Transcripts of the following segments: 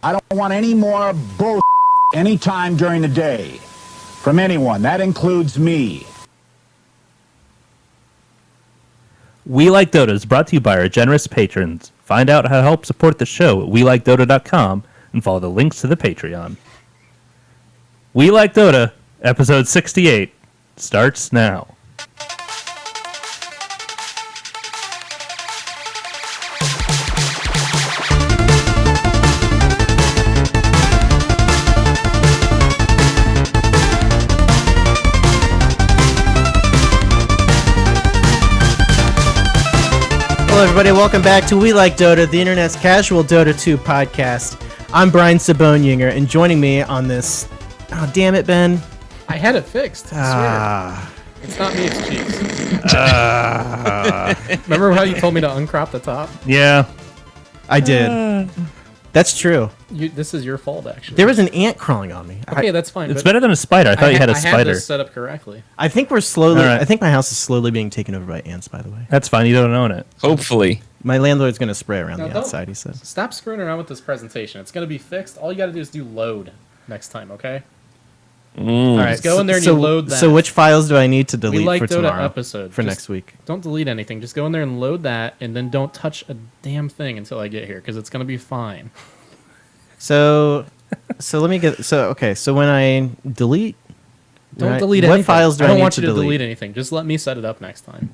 I don't want any more bull anytime during the day from anyone. That includes me. We Like Dota is brought to you by our generous patrons. Find out how to help support the show at WeLikeDota.com and follow the links to the Patreon. We Like Dota, episode 68, starts now. Hello, everybody. Welcome back to We Like Dota, the internet's casual Dota 2 podcast. I'm Brian Sabonier, and joining me on this... Oh, damn it, Ben. I had it fixed, I swear. It's not me, it's Cheeks. Remember how you told me to uncrop the top? Yeah. I did. That's true. This is your fault, actually. There was an ant crawling on me. Okay, that's fine. It's better than a spider. I thought you had a I spider. had this set up correctly. I think we're slowly... All right. I think my house is slowly being taken over by ants, by the way. That's fine. You don't own it. Hopefully. My landlord's going to spray around No, the don't. outside, he says. Stop screwing around with this presentation. It's going to be fixed. All you got to do is do load next time, okay? All right, Just go in there and you load that. So which files do I need to delete We Like for Dota tomorrow? episode. For Just next week? Don't delete anything. Just go in there and load that, and then don't touch a damn thing until I get here, because it's going to be fine. So let me get... So when I delete... Don't right, delete what anything. files do I don't need want to you to delete? delete anything. Just let me set it up next time.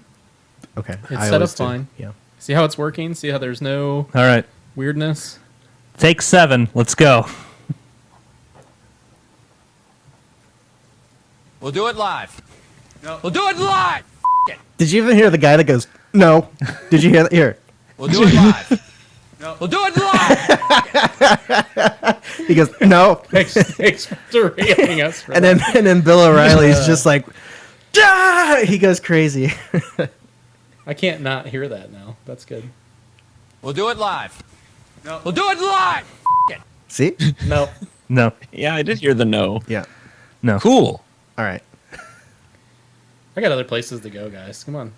Okay. It's I set up always do. fine. Yeah. See how it's working? See how there's no All right. weirdness? Take 7. Let's go. We'll do it live. No. We'll do it live. Did you even hear the guy that goes, no? Did you hear that? Here. We'll do it live. No. We'll do it live. He goes, no. Thanks for derailing us. For And that. then Bill O'Reilly's just like, ah! He goes crazy. I can't not hear that now. That's good. We'll do it live. No. We'll do it live. See? No. No. Yeah, I did hear the no. Yeah. No. Cool. All right. I got other places to go, guys. Come on.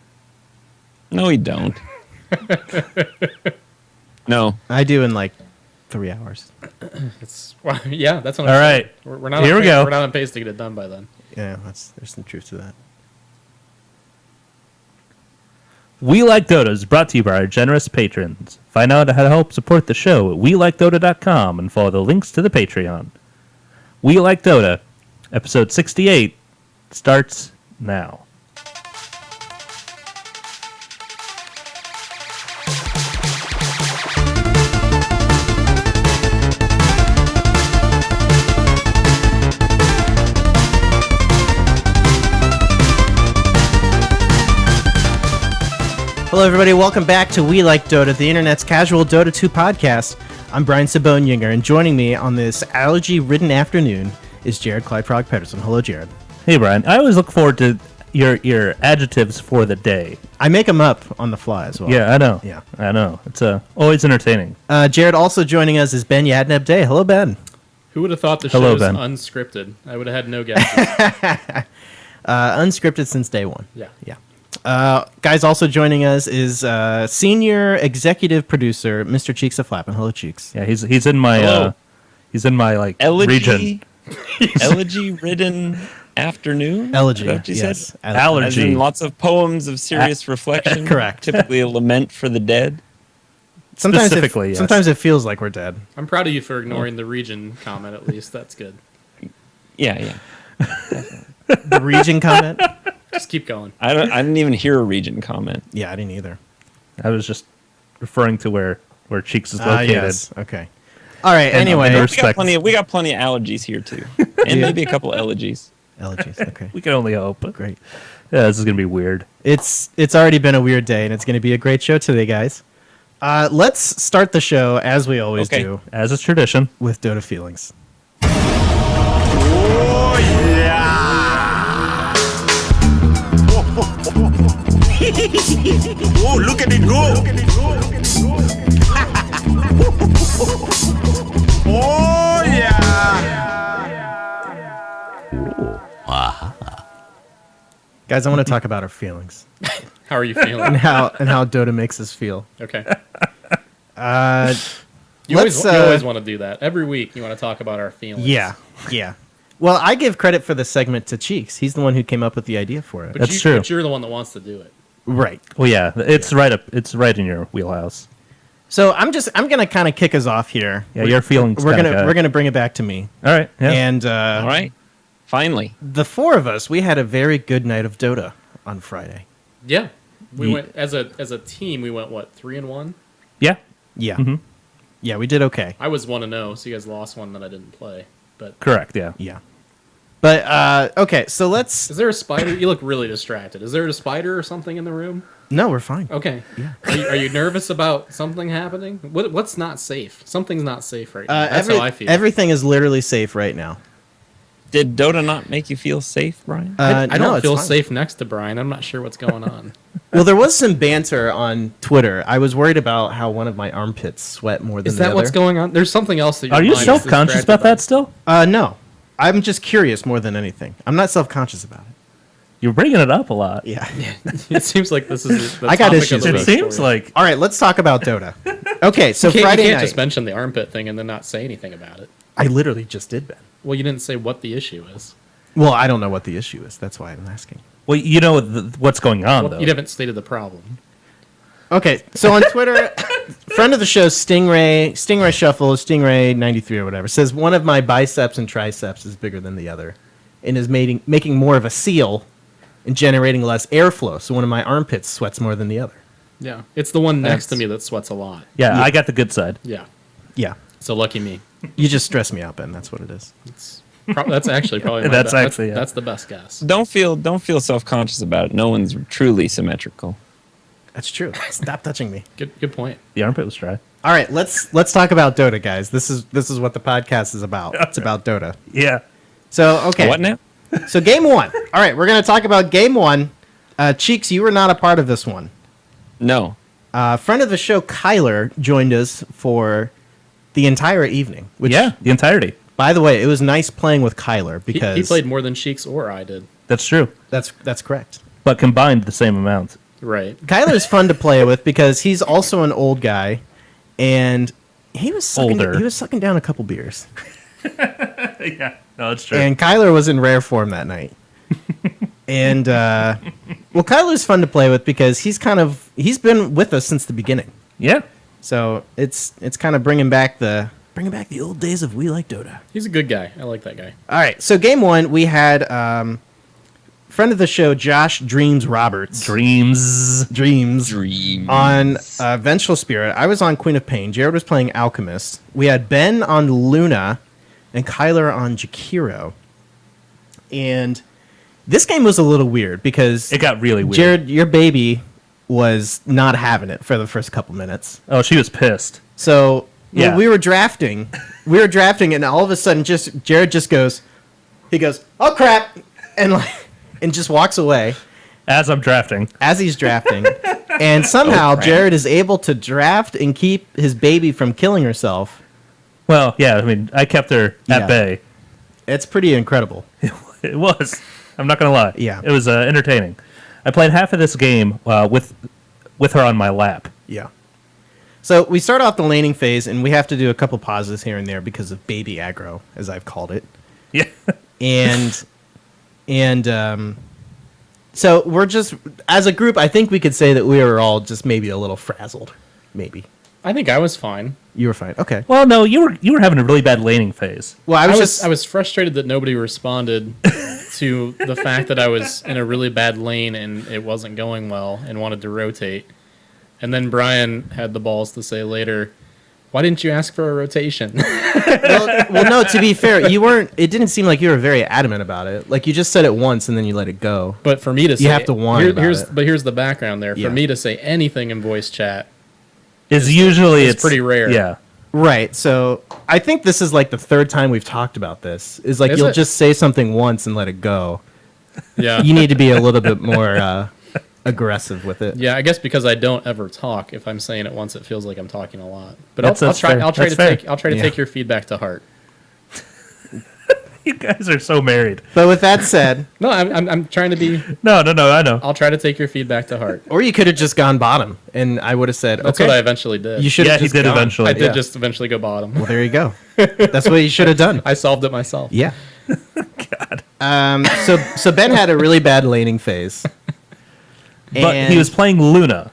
No, you don't. No. I do in like 3 hours. It's yeah. That's what All I'm right. saying. We're not. Here on we pace, go. We're not on pace to get it done by then. Yeah, there's some truth to that. We Like Dota is brought to you by our generous patrons. Find out how to help support the show at WeLikeDota.com and follow the links to the Patreon. We Like Dota, episode 68, starts now. Hello, everybody. Welcome back to We Like Dota, the internet's casual Dota 2 podcast. I'm Brian Sabonier, and joining me on this allergy-ridden afternoon is Jared Clyde-Prog Pedersen. Hello, Jared. Hey, Brian. I always look forward to your adjectives for the day. I make them up on the fly as well. Yeah, I know. Yeah. I know. It's always entertaining. Jared, also joining us is Ben Yadnab Day. Hello, Ben. Who would have thought the Hello, show's Ben. unscripted? I would have had no guesses. Unscripted since day one. Yeah. Yeah. Guys, also joining us is senior executive producer, Mr. Cheeks of Flappin. Hello, Cheeks. Yeah, he's in my Hello. like region. Elegy-ridden afternoon? Elegy, Is that what you yes. said? Allergy. As in lots of poems of serious reflection. Correct. Typically a lament for the dead. Specifically, yes. Sometimes it feels like we're dead. I'm proud of you for ignoring the region comment. At least that's good. Yeah. The region comment? Just keep going. I didn't even hear a region comment. Yeah, I didn't either. I was just referring to where Cheeks is located. Yes. Okay. All right. And, Anyway, and We respect. got plenty of allergies here too, and maybe a couple elegies. elegies. Okay. We can only hope. Great. Yeah, this is gonna be weird. It's already been a weird day, and it's going to be a great show today, guys. Let's start the show as we always Okay. do As is tradition. with Dota feelings. Oh, look at it go! Oh, yeah! Guys, I want to talk about our feelings How are you and feeling? how Dota makes us feel. Okay. You always want to do that. Every week you want to talk about our feelings. Yeah. Well, I give credit for the segment to Cheeks. He's the one who came up with the idea for it. That's true. But you're the one that wants to do it. Right. Well, yeah, it's right up. It's right in your wheelhouse. So I'm gonna kind of kick us off here. Yeah, your feelings. We're gonna bring it back to me. All right. Yeah. And All right. Finally. the four of us, we had a very good night of Dota on Friday. Yeah. We went as a team. We went 3-1. Yeah. Yeah. Mm-hmm. Yeah, we did okay. I was 1-0, so you guys lost one that I didn't play. But Correct. Yeah. Yeah. But okay, so let's. is there a spider? You look really distracted. Is there a spider or something in the room? No, we're fine. Okay. Yeah. Are you nervous about something happening? What's not safe? Something's not safe right now. That's how I feel. Everything is literally safe right now. Did Dota not make you feel safe, Brian? I no, don't it's feel fine. safe next to Brian. I'm not sure what's going on. Well, there was some banter on Twitter. I was worried about how one of my armpits sweat more than Is the that other. what's going on? There's something else that Are you self-conscious about that still? No, I'm just curious more than anything. I'm not self-conscious about it. You're bringing it up a lot. Yeah. It seems like this is. The I got topic issues Of the with It week seems for you. like. All right, let's talk about Dota. Okay, so You Friday can't night. just mention the armpit thing and then not say anything about it. I literally just did, Ben. Well, you didn't say what the issue is. Well, I don't know what the issue is. That's why I'm asking. Well, you know what's going on Well, though. you haven't stated the problem. Okay, so on Twitter, friend of the show, Stingray Shuffle, Stingray 93 or whatever, says one of my biceps and triceps is bigger than the other, and is making more of a seal and generating less airflow. So one of my armpits sweats more than the other. Yeah, it's the one next to me that sweats a lot. Yeah, I got the good side. Yeah, Yeah, so lucky me. you just stress me out, Ben. That's what it is. That's actually probably my That's best. actually, yeah. That's the best guess. Don't feel self-conscious about it. No one's truly symmetrical. That's true. Stop touching me. Good point. The armpit was dry. All right, let's talk about Dota, guys. This is what the podcast is about. It's about Dota. Yeah. So okay, What now? So game one. All right, we're gonna talk about game one. Cheeks, you were not a part of this one. No. Friend of the show, Kyler, joined us for the entire evening. Which, Yeah, the entirety. by the way, it was nice playing with Kyler because He played more than Cheeks or I did. That's true. That's correct. But combined the same amount. Right. Kyler's fun to play with because he's also an old guy, and he was Older. He was sucking down a couple beers, Yeah. No, that's true. and Kyler was in rare form that night. And well, Kyler's fun to play with because he's been with us since the beginning. yeah. So it's kind of bringing back the old days of We Like Dota. He's a good guy. I like that guy. All right, so game one we had friend of the show Josh Dreams Roberts Dreams. Dreams Dream. on Vengeful Spirit. I was on Queen of Pain. Jared was playing Alchemist. We had Ben on Luna and Kyler on Jakiro. And this game was a little weird because It got really weird. Jared, your baby was not having it for the first couple minutes. Oh, she was pissed. So Yeah. we were drafting, and all of a sudden, Jared just goes, "Oh crap," and just walks away As I'm drafting. as he's drafting, and somehow Jared is able to draft and keep his baby from killing herself. Well, yeah, I mean, I kept her Yeah. at bay. It's pretty incredible. It was. I'm not going to lie. Yeah. It was entertaining. I played half of this game with her on my lap. Yeah. So we start off the laning phase, and we have to do a couple pauses here and there because of baby aggro, as I've called it. Yeah. And so we're just, as a group, I think we could say that we were all just maybe a little frazzled. Maybe. I think I was fine. You were fine. Okay. Well, no, you were having a really bad laning phase. Well, I was frustrated that nobody responded to the fact that I was in a really bad lane and it wasn't going well and wanted to rotate. And then Brian had the balls to say later, "Why didn't you ask for a rotation?" well, no, to be fair, you weren't, it didn't seem like you were very adamant about it. Like, you just said it once and then you let it go. But for me to say, have to whine about it. But here's the background there. For Yeah. me to say anything in voice chat, Is usually it's pretty rare. Yeah. Right. So I think this is like the third time we've talked about this. Is like Is you'll it? just say something once and let it go. yeah, You need to be a little bit more aggressive with it. yeah. I guess because I don't ever talk. If I'm saying it once, it feels like I'm talking a lot. But That's I'll try. fair. I'll try That's to fair. take. I'll try to Yeah. take your feedback to heart. You guys are so married. But with that said, No, I'm trying to be. No, I know. I'll try to take your feedback to heart. or you could have just gone bottom, and I would have said, That's okay, what I eventually did. you should Yeah, have he just did gone. eventually. I did Yeah. just eventually go bottom. Well, there you go. That's what you should have done. I solved it myself. Yeah. God. So Ben had a really bad laning phase. But And- he was playing Luna,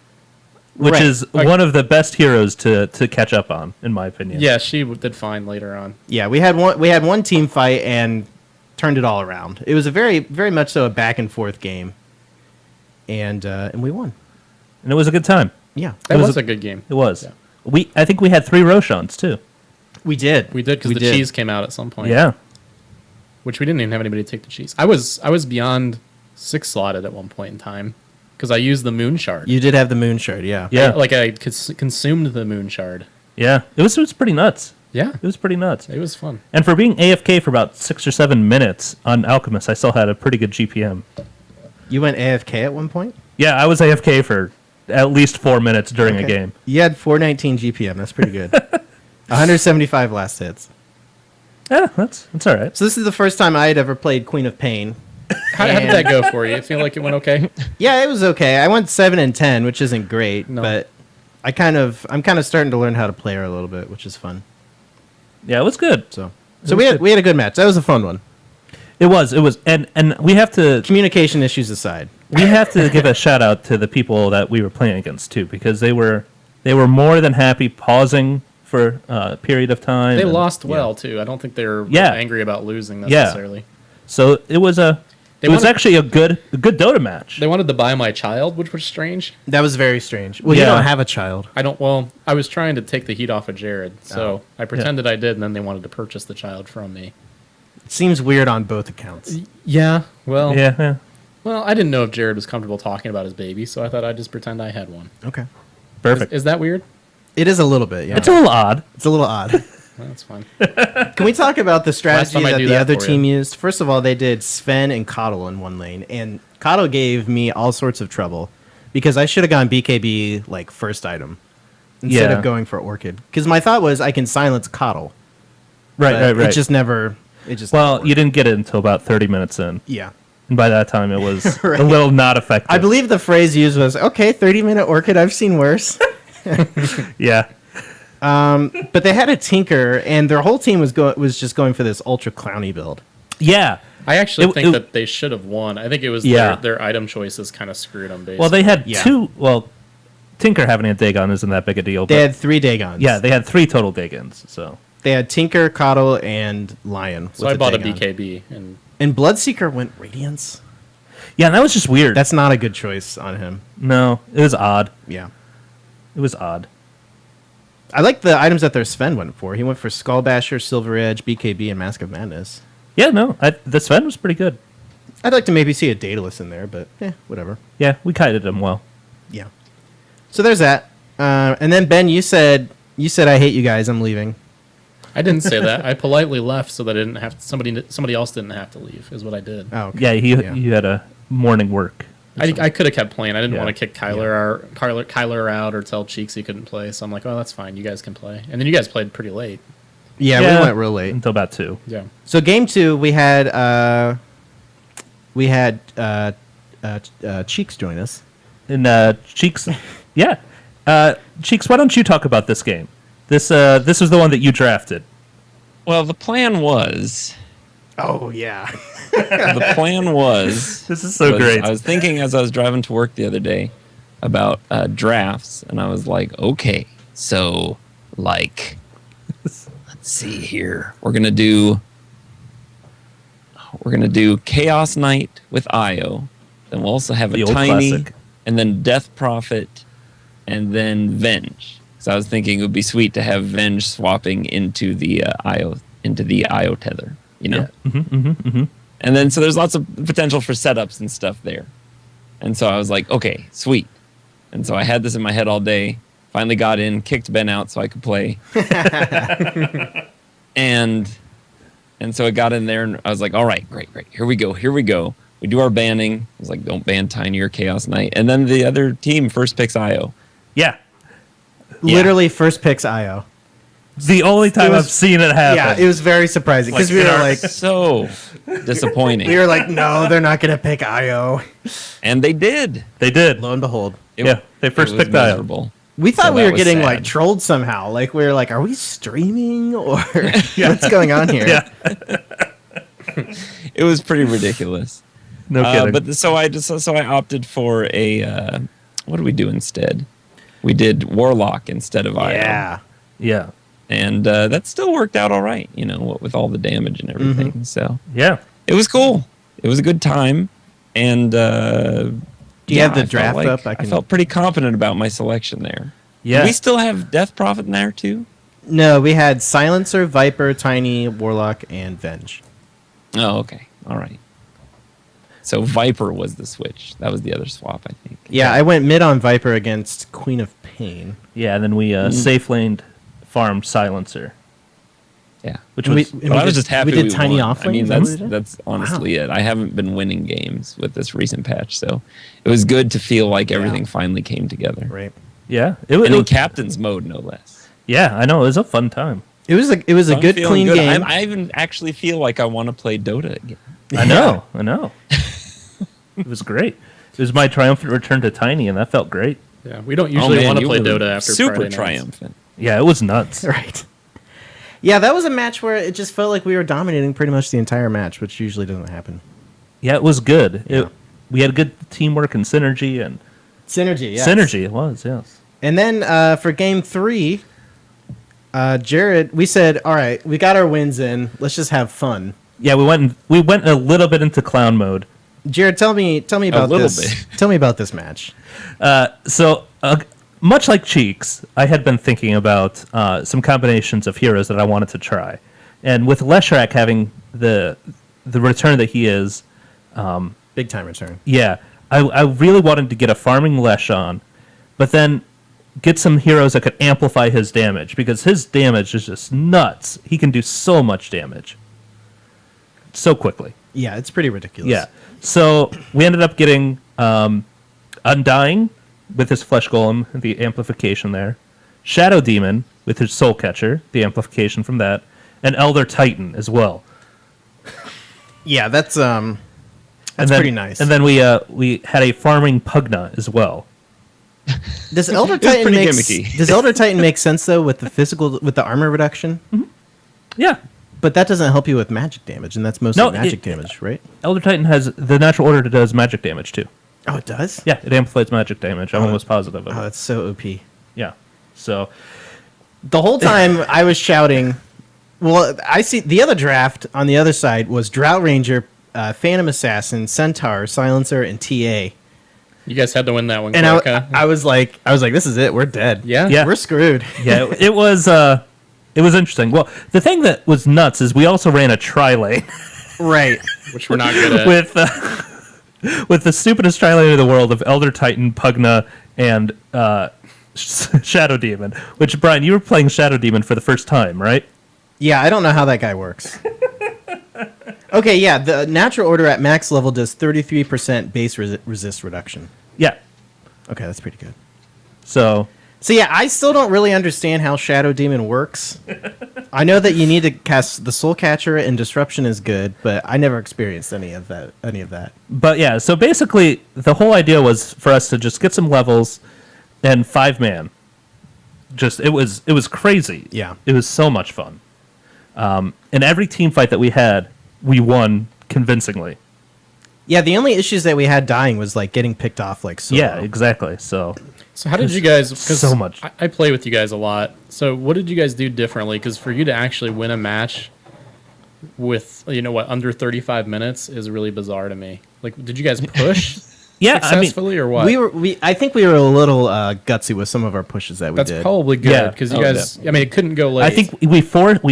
which Right. is one of the best heroes to catch up on, in my opinion. Yeah, she did fine later on. Yeah, we had one team fight and turned it all around. It was a very much so a back and forth game, and we won. And it was a good time. Yeah, That It was was a- a good game. It was. Yeah. I think we had 3 Roshans, too. we did. We did because the cheese came out at some point. Yeah. Which we didn't even have anybody take the cheese. I was beyond 6 slotted at one point in time because I used the moon shard. You did have the moon shard. Yeah. Yeah. Like I consumed the moon shard. Yeah. It was pretty nuts. Yeah, It was pretty nuts. it was fun. And for being AFK for about 6 or 7 minutes on Alchemist, I still had a pretty good GPM. You went AFK at one point. Yeah, I was AFK for at least 4 minutes during a Okay. game. You had 419 GPM. That's pretty good. 175 last hits. Yeah, that's all right. So this is the first time I had ever played Queen of Pain. How did that go for you? You feel like it went okay? Yeah, it was okay. I went 7 and 10, which isn't great, No. but I'm kind of starting to learn how to play her a little bit, which is fun. Yeah, it was good. So was we good. had a good match. That was a fun one. It was, and we have to Communication issues aside. give a shout out to the people that we were playing against too, because they were more than happy pausing for a period of time. They and- lost well too. I don't think they were Yeah. angry about losing Yeah. necessarily. So it was wanted- actually a good Dota match. They wanted to buy my child, which was strange. That was very strange. Well, you Yeah. don't have a child. I was trying to take the heat off of Jared, so I pretended I did, and then they wanted to purchase the child from me. It seems weird on both accounts. Yeah, well, Yeah. well, I didn't know if Jared was comfortable talking about his baby, so I thought I'd just pretend I had one. Okay. Perfect. Is that weird? It is a little bit, yeah. It's a little odd. It's a little odd. Well, that's fine. Can we talk about the strategy time I that do the that other for team you. used? First of all, they did Sven and Coddle in one lane, and Coddle gave me all sorts of trouble because I should have gone BKB like first item instead Yeah. of going for Orchid. Because my thought was I can silence Coddle. Right, but right. It just never. It just Well, never you worked. didn't get it until about 30 minutes in, Yeah. and by that time it was Right. a little not effective. I believe the phrase used was, okay, 30-minute Orchid, I've seen worse. Yeah. But they had a Tinker, and their whole team was just going for this ultra clowny build. Yeah. I actually It- think it- that they should have won. I think it was Yeah. their item choices kind of screwed them. Basically. Well, they had Yeah. 2. Well, Tinker having a Dagon isn't that big a deal. They But had 3 Dagons. yeah, they had 3 total Dagons. So They had Tinker, Coddle, and Lion. So with I bought a Dagon. BKB, and And Bloodseeker went Radiance. yeah, and that was just weird. That's not a good choice on him. No, it was odd. Yeah. It was odd. I like the items that their Sven went for. He went for Skull Basher, Silver Edge, BKB, and Mask of Madness. Yeah, no, the Sven was pretty good. I'd like to maybe see a Daedalus in there, but whatever. Yeah, we kited him well. Yeah. So there's that. And then Ben, you said I hate you guys. I'm leaving. I didn't say that. I politely left so that I didn't have somebody else didn't have to leave. Is what I did. Oh, okay. Yeah, you had a morning work. I could have kept playing. I didn't Yeah. want to kick Kyler out or tell Cheeks he couldn't play. So I'm like, oh, that's fine. You guys can play. And then you guys played pretty late. Yeah, we went real late. until about 2. Yeah. So game 2, we had Cheeks join us. And Cheeks, yeah, Cheeks. Why don't you talk about this game? This is the one that you drafted. Well, the plan was. Oh yeah. The plan was. This is so great. I was thinking as I was driving to work the other day about drafts, and I was like, okay, so like, let's see here. We're gonna do Chaos Knight with Io. Then we'll also have The a old Tiny, classic. and then Death Prophet, and then Venge. So I was thinking it would be sweet to have Venge swapping into the Io tether. You know. Yeah. And then so there's lots of potential for setups and stuff there. And so I was like, okay, sweet. And so I had this in my head all day. Finally got in, kicked Ben out so I could play. and so I got in there and I was like, all right, great. Here we go. We do our banning. I was like, don't ban Tiny or Chaos Knight. And then the other team first picks Io. Yeah, Literally first picks Io. The only time was- I've seen it happen. Yeah, it was very surprising because we were like, So disappointing. we were like, no, they're not gonna pick IO. And they did. They did. Lo and behold, Yeah, they first it was picked IO. miserable. we thought So we that were was getting sad. like trolled somehow. Like we were like, are we streaming or what's going on here? Yeah, It was pretty ridiculous. no kidding. So I opted for a what did we do instead? We did Warlock instead of IO. Yeah. yeah, And that still worked out all right, you know, with all the damage and everything. So yeah. it was cool. It was a good time. And Do you have the I felt draft like- up? I felt pretty confident about my selection there. Yeah. Do we still have Death Prophet in there too? No, we had Silencer, Viper, Tiny, Warlock, and Venge. Oh, okay. All right. So Viper was the switch. That was the other swap, I think. Yeah, I went mid on Viper against Queen of Pain. Yeah, and then we safe laned farmed Silencer, Yeah. which And was we But I was did- just happy we did Tiny won. Offlane. I mean, Is that what we did? that's honestly it. I haven't been winning games with this recent patch, so it was good to feel like everything finally came together. Right. yeah. It was And in captain's mode, no less. yeah. I know it was a fun time. It was a So I'm good, feeling clean good. game. I even actually feel like I want to play Dota again. I know. It was great. It was my triumphant return to Tiny, and that felt great. Yeah, we don't usually want to play Dota after super Friday nights. triumphant. Yeah, it was nuts. Right. Yeah, that was a match where it just felt like we were dominating pretty much the entire match, which usually doesn't happen. Yeah, it was good. Yeah. We had good teamwork and synergy and Synergy, yes. synergy. It was, yes. And then for game 3, Jared, we said, all right, we got our wins in. Let's just have fun. Yeah, we went a little bit into clown mode. Jared, tell me about little this. bit. Tell me about this match. So, much like Cheeks, I had been thinking about some combinations of heroes that I wanted to try, and with Leshrac having the return that he is, Big time return. yeah, I really wanted to get a farming Lesh on, but then get some heroes that could amplify his damage, because his damage is just nuts. He can do so much damage so quickly. Yeah, it's pretty ridiculous. Yeah. So we ended up getting Undying with his Flesh Golem, the amplification there. Shadow Demon with his Soul Catcher, the amplification from that. And Elder Titan as well. Yeah, that's And then- pretty nice. And then we had a farming Pugna as well. does Elder Titan pretty make gimmicky. does Elder Titan make sense though with the armor reduction? Yeah. But that doesn't help you with magic damage, and that's mostly No, magic it- damage, right? Elder Titan has the natural order that does magic damage too. Oh, it does? Yeah, it amplifies magic damage. I'm almost positive of Oh, it. that's so OP. Yeah. So The whole time I was shouting, well, I see the other draft on the other side was Drought Ranger, Phantom Assassin, Centaur, Silencer, and TA. You guys had to win that one, And quick, huh? I was like, this is it. We're dead. Yeah. We're screwed. yeah, it was interesting. Well, the thing that was nuts is we also ran a tri-lane. Right. Which we're not good at. with the stupidest tri-lane in the world of Elder Titan, Pugna, and Shadow Demon. Which, Brian, you were playing Shadow Demon for the first time, right? Yeah, I don't know how that guy works. Okay, yeah, the natural order at max level does 33% base resist reduction. Yeah. Okay, that's pretty good. So So yeah, I still don't really understand how Shadow Demon works. I know that you need to cast the Soul Catcher and Disruption is good, but I never experienced any of that. But yeah, so basically the whole idea was for us to just get some levels and 5-man. Just it was crazy. Yeah. It was so much fun. And every team fight that we had, we won convincingly. Yeah, the only issues that we had dying was like getting picked off like solo. Yeah, exactly. So So how did you guys? 'Cause so much. I play with you guys a lot. So what did you guys do differently? Because for you to actually win a match with under 35 minutes is really bizarre to me. Like, did you guys push yeah, I mean, successfully or what? I think we were a little gutsy with some of our pushes that we That's did. probably good Yeah. because you Oh, guys. I mean, it couldn't go late. I think we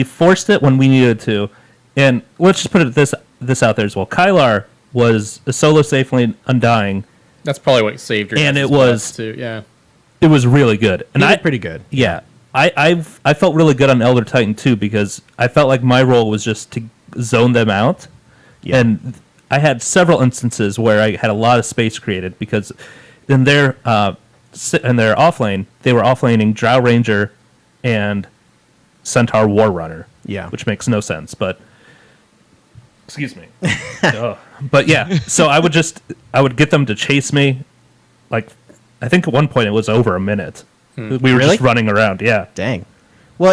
forced it when we needed to. And let's just put this out there as well. Kylar was a solo safe lane Undying. that's probably what saved your. And guys' it was- butts, too. Yeah. It was really good. And He I did pretty good. Yeah, I felt really good on Elder Titan too because I felt like my role was just to zone them out, and I had several instances where I had a lot of space created because in their off lane they were off laning Drow Ranger and Centaur War Runner. Yeah. Which makes no sense, but excuse me. Ugh. But yeah, so I would get them to chase me. Like, I think at one point it was over a minute. We were Really? just running around. Yeah. Dang. Well,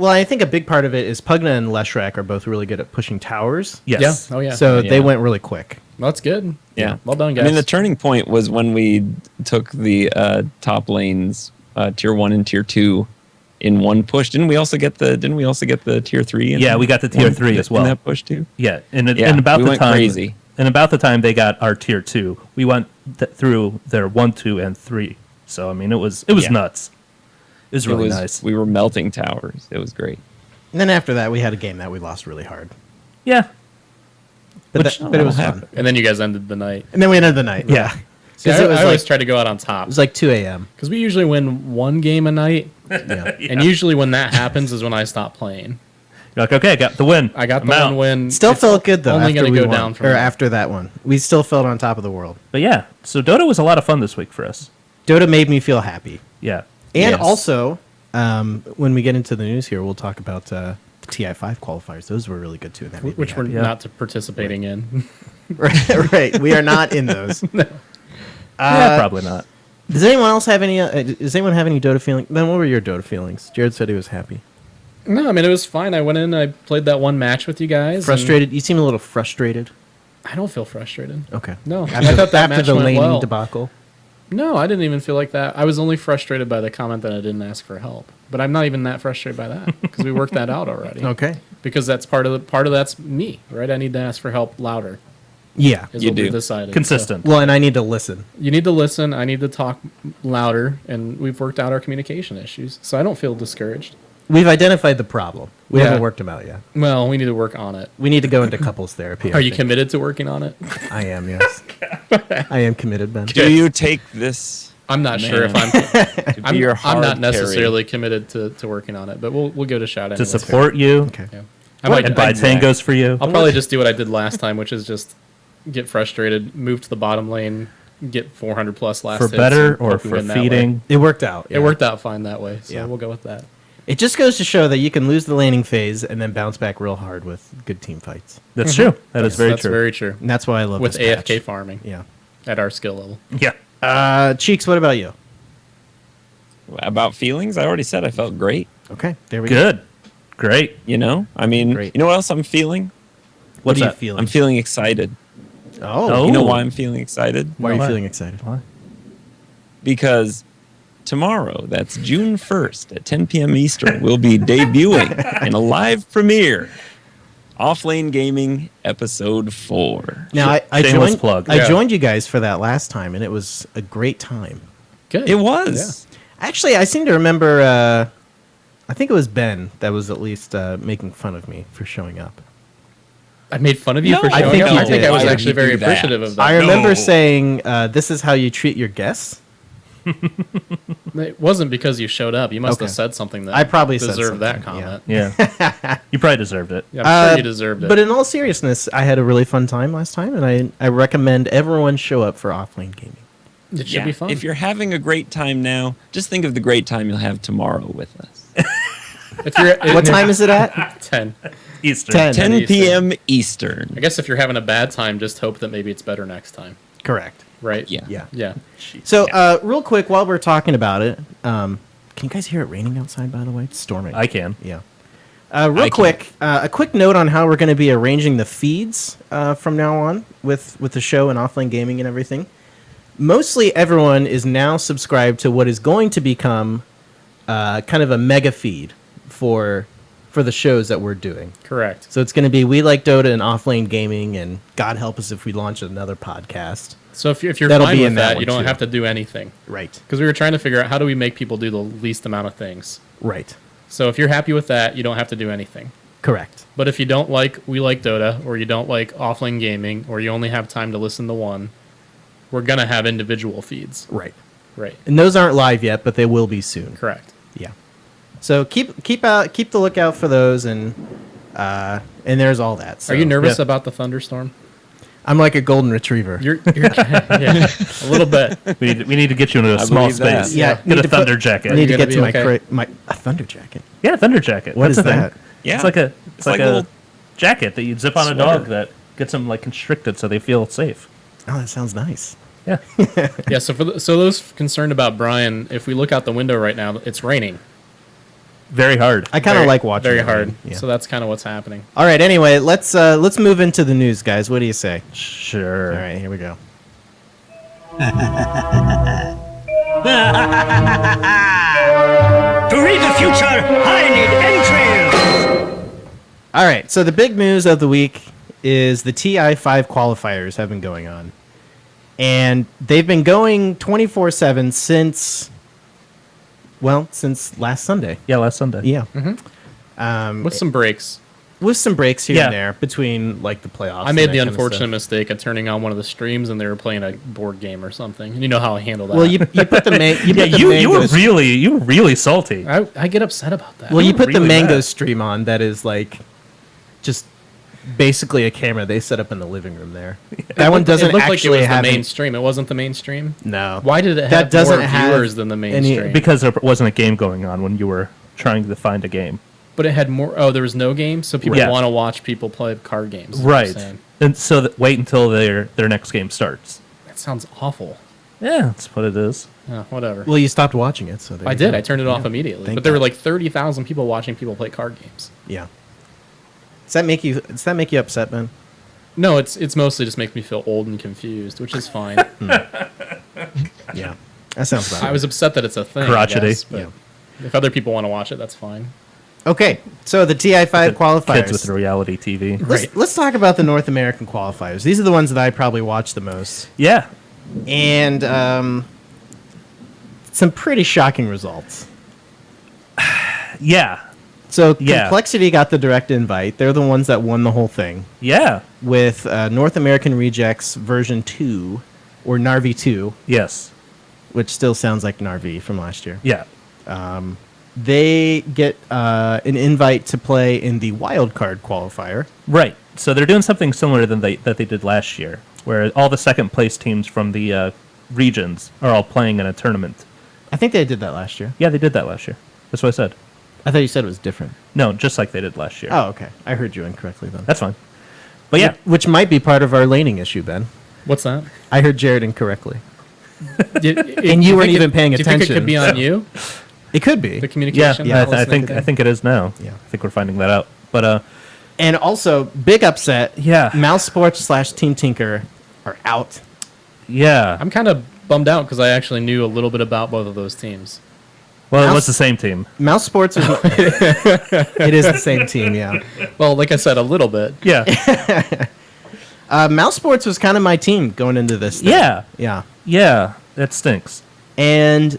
I think a big part of it is Pugna and Leshrac are both really good at pushing towers. Yes. Yeah. Oh yeah. So Yeah. they went really quick. Well, that's good. Yeah. Well done, guys. I mean, the turning point was when we took the top lanes, tier 1 and tier 2, in one push. Didn't we also get the tier 3? Yeah, we got the tier 3 as well. In that push too. Yeah, and Yeah, about we the went time crazy. and about the time they got our tier 2, we went through their 1, 2, and 3. So I mean, it was Yeah. nuts. It was really It was, nice. We were melting towers. It was great. And then after that, we had a game that we lost really hard. Yeah, But, Which- but it was fun. happened. and then you guys ended the night. And then we ended the night. Yeah. See, Because I, it was I always like try to go out on top it was like 2 a.m. because we usually win one game a night, Yeah. and usually when that happens is when I stop playing. You're like, okay, I got the win. I got I'm the out. one win. Still It's felt good though. Only after going we to go won, down from or there. after that one. We still felt on top of the world. But yeah, so Dota was a lot of fun this week for us. Dota made me feel happy. Yeah. And Yes. also, when we get into the news here, we'll talk about the TI5 qualifiers. Those were really good too. And that made me which we're happy. Yeah. not participating in. right. We are not in those. Yeah, probably not. Does anyone else have any? Does anyone have any Dota feelings? Then what were your Dota feelings? Jared said he was happy. No, I mean it was fine. I went in, I played that one match with you guys. and Frustrated? You seem a little frustrated. I don't feel frustrated. Okay. No, I After, thought that after match the went laning well. debacle. No, I didn't even feel like that. I was only frustrated by the comment that I didn't ask for help. But I'm not even that frustrated by that because we worked that out already. Okay. Because that's part of that's me, right? I need to ask for help louder. Yeah. Is You what we do. decided. Consistent. Well, and I need to listen. So you need to listen. I need to talk louder, and we've worked out our communication issues. So I don't feel discouraged. We've identified the problem. We Yeah. haven't worked them out yet. Well, we need to work on it. We need to go into couples therapy. I Are you think. committed to working on it? I am. Yes. I am committed, Ben. Do you take this I'm not sure if Man. I'm. to be your hard I'm not carry? necessarily committed to working on it, but we'll give it a shot. To Anyways. support you Okay. Yeah. I might. and buy exactly. tangos for you. I'll probably just do what I did last time, which is just get frustrated, move to the bottom lane, get 400 plus last For hits, better and or hope we for win that way. feeding. It worked out. It worked out fine that way, so Yeah. we'll go with that. It just goes to show that you can lose the laning phase and then bounce back real hard with good team fights. That's true. That is very That's true. very true. And that's why I love With this AFK patch. farming Yeah. at our skill level. Yeah. Cheeks, what about you? About feelings? I already said I felt great. Okay, there we go. Good. Great. You know, I mean, Great. you know what else I'm feeling? What What's are you that? feeling? I'm feeling excited. Oh, You know Ooh. why I'm feeling excited? why are you Why? feeling excited? Why? Because tomorrow, that's June 1st at 10 p.m. Eastern, we'll be debuting in a live premiere Offlane Gaming Episode 4. Now I Shameless joined. plug. I Yeah. joined you guys for that last time, and it was a great time. Good. It was. Actually, I seem to remember. I think it was Ben that was at least making fun of me for showing up. I made fun of you No, for I showing think up. you I think did. I was Why would actually you very do that? appreciative of that. I remember No. saying, "This is how you treat your guests." It wasn't because you showed up. You must Okay. have said something that I probably said deserved that something, comment. Yeah. You probably deserved it. Yeah, I'm sure you deserved it. But in all seriousness, I had a really fun time last time, and I recommend everyone show up for offlane gaming. it should Yeah. be fun. If you're having a great time now, just think of the great time you'll have tomorrow with us. If you're, What time is it at? 10. Easter. 10. 10 Eastern. p.m. Eastern. I guess if you're having a bad time, just hope that maybe it's better next time. Correct. Right? Yeah. Yeah. Yeah. So, real quick, while we're talking about it, can you guys hear it raining outside? By the way, it's storming. I can. Yeah. I Real can. quick, a quick note on how we're going to be arranging the feeds from now on with the show and offline gaming and everything. Mostly everyone is now subscribed to what is going to become kind of a mega feed for the shows that we're doing. Correct. So it's going to be We Like Dota and Offlane Gaming, and God help us if we launch another podcast. So if you're That'll fine be with in that that, one you don't too. have to do anything. Right. Because we were trying to figure out how do we make people do the least amount of things. Right. So if you're happy with that, you don't have to do anything. Correct. But if you don't like We Like Dota, or you don't like Offlane Gaming, or you only have time to listen to one, we're going to have individual feeds. Right. Right. And those aren't live yet, but they will be soon. Correct. Yeah. So keep the lookout for those, and there's all that. So. Are you nervous Yeah. about the thunderstorm? I'm like a golden retriever. You're yeah, a little bit. We need to get you into a I small believe that. space. Yeah, Get need a to put- thunder jacket. I need to gonna get to be okay? my a thunder jacket. Yeah, thunder jacket. What That's is the thing. that? Yeah. It's like a like a a little jacket that you zip on a dog that gets them like constricted so they feel safe. Oh, that sounds nice. Yeah. Yeah. So so those concerned about Brian, if we look out the window right now, it's raining. Very hard. I kind of like watching. Very it hard. rain. Yeah. So that's kind of what's happening. All right. Anyway, let's move into the news, guys. What do you say? Sure. All right, here we go. To read the future, I need entrails. All right. So the big news of the week is the TI5 qualifiers have been going on, and they've been going 24/7 since last Sunday. Yeah, last Sunday. Yeah. With some breaks. With some breaks here Yeah. and there between like the playoffs. I made and the that kind of unfortunate stuff. mistake of turning on one of the streams and they were playing a board game or something. And you know how I handle that. Well, you put the Yeah, you were really salty. I get upset about that. Well, you put the really Mango mad. stream on. That is like just basically a camera they set up in the living room there. That one doesn't it looked actually like it was have the main any- stream. It wasn't the mainstream. No. Why did it have That doesn't more have viewers than the any- mainstream? Because there wasn't a game going on when you were trying to find a game. But it had more. Oh, there was no game, so people Yeah. want to watch people play card games. is what I'm Right. saying. And so wait until their next game starts. That sounds awful. Yeah, that's what it is. Whatever. Well, you stopped watching it, so there I you did. go. I turned it off immediately. Thank But there were God. like 30,000 people watching people play card games. Yeah. Does that make you upset, Ben? No, it's mostly just makes me feel old and confused, which is fine. Yeah. That sounds about I right. was upset that it's a thing. I Crotchety. guess, but if other people want to watch it, that's fine. Okay, so the TI5 qualifiers. Kids with reality TV. Let's talk about the North American qualifiers. These are the ones that I probably watch the most. Yeah. And some pretty shocking results. Yeah. So Yeah. Complexity got the direct invite. They're the ones that won the whole thing Yeah. with North American Rejects version 2 or Narvi 2, Yes. which still sounds like Narvi from last year. Yeah. They get an invite to play in the wild card qualifier. Right. So they're doing something similar than that they did last year, where all the second place teams from the regions are all playing in a tournament. I think they did that last year. Yeah, they did that last year. That's what I said. I thought you said it was different. No, just like they did last year. Oh, okay. I heard you incorrectly then. That's fine. But yeah, Which might be part of our laning issue, Ben. What's that? I heard Jared incorrectly. And you weren't even paying Do you think it attention, could be on so- you? It could be. The yeah, communication? Yeah, I think it is now. Yeah. I think we're finding that out. But And also, big upset. Yeah. Mouse Sports / Team Tinker are out. yeah. I'm kind of bummed out because I actually knew a little bit about both of those teams. Well, it Mouse- was the same team. Mouse Sports is. It is the same team, yeah. Well, like I said, a little bit. Yeah. Mouse Sports was kind of my team going into this thing. Yeah. Yeah. Yeah. That stinks. And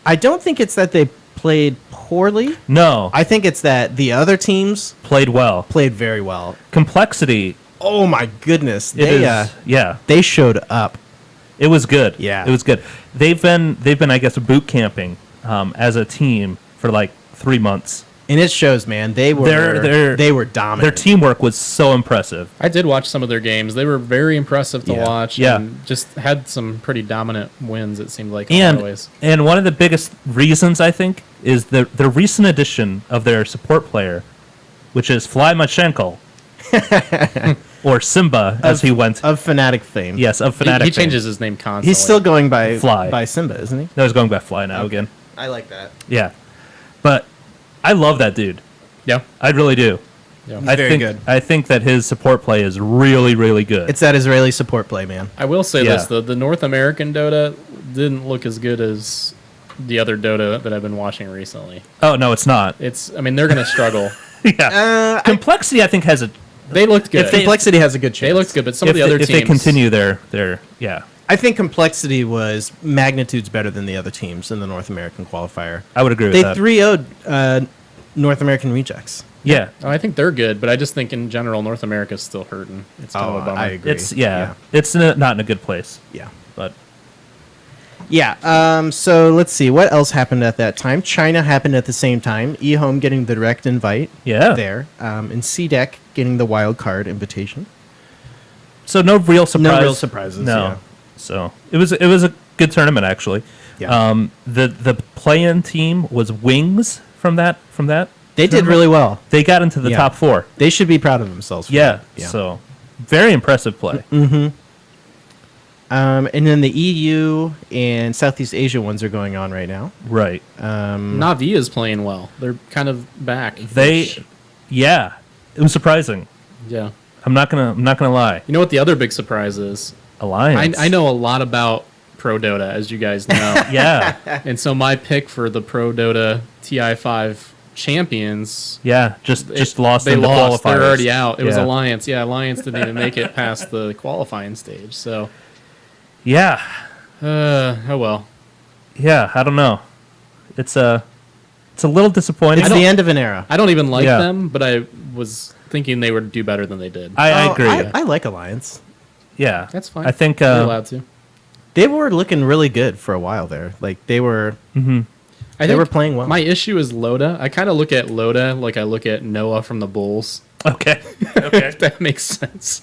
I don't think it's that they played poorly. No. I think it's that the other teams played well. played very well. Complexity. Oh my goodness. It is. Yeah. They showed up. It was good. Yeah. It was good. They've been I guess boot camping as a team for like 3 months. And it shows, man. They were they were dominant. Their teamwork was so impressive. I did watch some of their games. They were very impressive to Yeah. watch. Yeah. And just had some pretty dominant wins, it seemed like, And always. and one of the biggest reasons I think is the recent addition of their support player, which is Fly Machenko, or Simba as he went. of Fnatic fame. Yes, of He Fnatic. fame. changes his name constantly. He's still going by Fly. Simba, isn't he? No, he's going by Fly now again. I like that. Yeah, but I love that dude. Yeah. I really do. Yeah. I very think good. I think that his support play is really really good. It's that Israeli support play, man. I will say Yeah. this: the North American Dota didn't look as good as the other Dota that I've been watching recently. Oh no, it's not. I mean, they're going to struggle. Yeah, Complexity I think has a. They looked good. Complexity has a good chance. They looked good, but some If of the they, other if teams. they continue their yeah, I think Complexity was magnitudes better than the other teams in the North American qualifier. I would agree with They that. 3-0'd North American Rejects. Yeah, Oh, I think they're good, but I just think in general North America's still hurting. It's kind of a bummer. I agree. it's it's not in a good place. Yeah. But Yeah. So let's see what else happened at that time. China happened at the same time. eHome getting the direct invite. Yeah. There. And CDEC getting the wild card invitation. So no real surprise. No real surprises. No. Yeah. So it was a good tournament actually. Yeah. The play-in team was Wings from that. They did really well. They got into the Yeah. top 4. They should be proud of themselves. For Yeah. that. So very impressive play. And then the EU and Southeast Asia ones are going on right now. Right. Na'Vi is playing well. They're kind of back. Yeah. It was surprising. Yeah. I'm not gonna lie. You know what the other big surprise is? Alliance. I know a lot about Pro Dota, as you guys know. Yeah. And so my pick for the Pro Dota TI5 champions, Yeah. Just lost. they in the lost. They're qualifiers. already out. It was Yeah. Alliance. Yeah, Alliance didn't even make it past the qualifying stage. So, Yeah. oh well. Yeah. I don't know. It's a little disappointing. It's the end of an era. I don't even like Yeah. them, but I was thinking they would do better than they did. I agree. I like Alliance. Yeah. That's fine. I think. You're allowed to. They were looking really good for a while there. Like they were. I They think were playing well. My issue is Loda. I kind of look at Loda like I look at Noah from the Bulls. Okay. Okay. If that makes sense.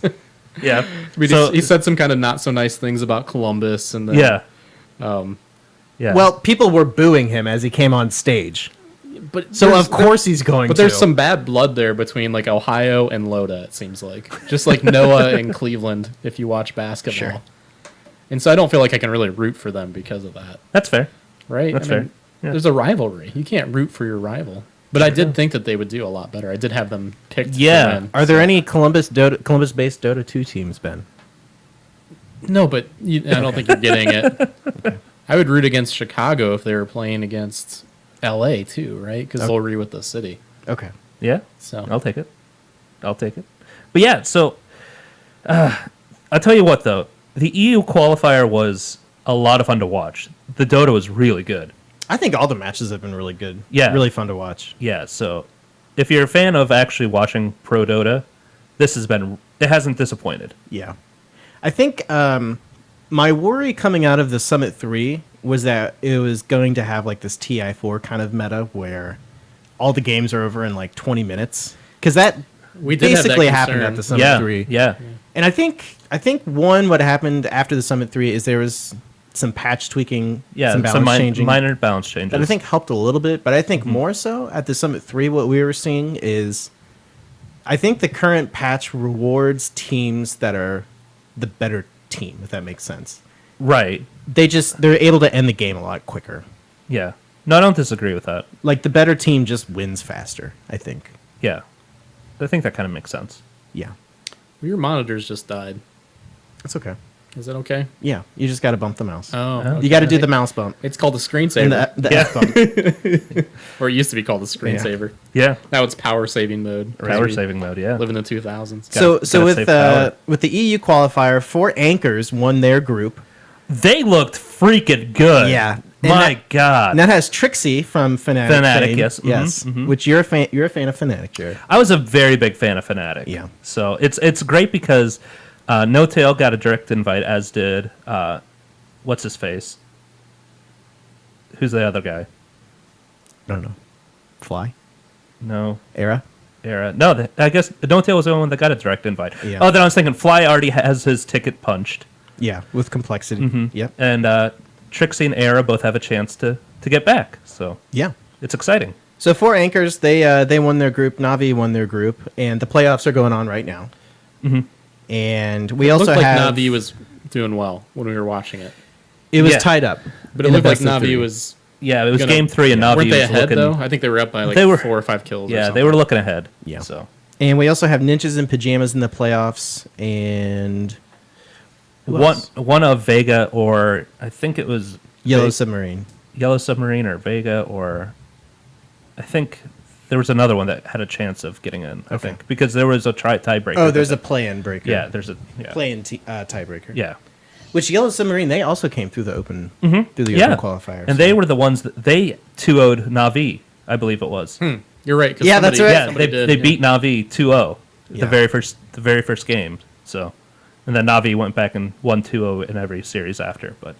Yeah. I mean, So- he said some kind of not so nice things about Columbus, and then, Yeah. Um, Yeah. Well, people were booing him as he came on stage. but So there's- of course he's going But to. there's some bad blood there between like Ohio and Loda. It seems like just like Noah and Cleveland. If you watch basketball, Sure. and so I don't feel like I can really root for them because of that. that's fair. Right? That's I mean, fair. Yeah. There's a rivalry. You can't root for your rival. But I did think that they would do a lot better. I did have them picked. Yeah. To win. Are there any Columbus-based Dota 2 teams, Ben? No, but I don't think you're getting it. I would root against Chicago if they were playing against LA too, right? Because they'll root with the city. Okay. Yeah. So I'll take it. But yeah, so I'll tell you what though, the EU qualifier was a lot of fun to watch. The Dota was really good. I think all the matches have been really good. Yeah. Really fun to watch. Yeah, so if you're a fan of actually watching Pro Dota, it hasn't disappointed. Yeah. I think my worry coming out of the Summit 3 was that it was going to have like this TI4 kind of meta where all the games are over in like 20 minutes. Because that we did have that basically happened concern. at the Summit Yeah, 3. yeah. And I think what happened after the Summit 3 is there was some patch tweaking, Yeah, some balance changing. minor balance changes. That I think helped a little bit, but I think more so at the Summit 3, what we were seeing is I think the current patch rewards teams that are the better team, if that makes sense. Right. They're able to end the game a lot quicker. Yeah. No, I don't disagree with that. Like the better team just wins faster, I think. Yeah. I think that kind of makes sense. Yeah. Your monitors just died. It's okay. Is that okay? Yeah, you just got to bump the mouse. Oh, You got to do the mouse bump. It's called the And screensaver, the F bump. or it used to be called the screensaver. Yeah. Now it's power saving mode. Power saving mode, yeah. Live in the 2000s. So gotta with save power. with the EU qualifier, 4 anchors won their group. They looked freaking good. Yeah. And My God. And that has Trixie from Fnatic. Fnatic, fame. yes. Mhm, Yes. mhm. Which you're a fan of Fnatic, Jared. I was a very big fan of Fnatic. Yeah. So it's great because No Tail got a direct invite, as did what's his face? Who's the other guy? I don't know. Fly? No, Era? Era. No, I guess No Tail was the only one that got a direct invite. Yeah. Oh, then I was thinking Fly already has his ticket punched, Yeah, with complexity. Yep. and Trixie and Era both have a chance to get back. So Yeah. it's exciting. So 4 anchors, they won their group. Navi won their group, and the playoffs are going on right now. Mm-hmm. And we It also looked like have Navi was doing well when we were watching it, it was Yeah. tied up, but it in a looked like best of Navi 3. was. Yeah, it was gonna- game 3, and Navi Weren't they was ahead looking. though? I think they were up by like They were- 4 or 5 kills. or Yeah, they something. were looking ahead. Yeah. So And we also have Ninjas in Pajamas in the playoffs, and who one else? of Vega, or I think it was Yellow Submarine. Yellow Submarine or Vega, or I think there was another one that had a chance of getting in. I Okay. think because there was a tiebreaker. Oh, there's a play-in breaker. yeah, there's a yeah. Play-in tiebreaker. Yeah, Which Yellow Submarine, they also came through the open through the yeah. open qualifiers. And they were the ones that they 2-0'd Na'Vi, I believe it was. You're right. 'Cause Yeah, that's somebody- right. Yeah, somebody they did, beat Na'Vi 2-0 Yeah. the very first game. So, and then Na'Vi went back and won 2-0 in every series after. But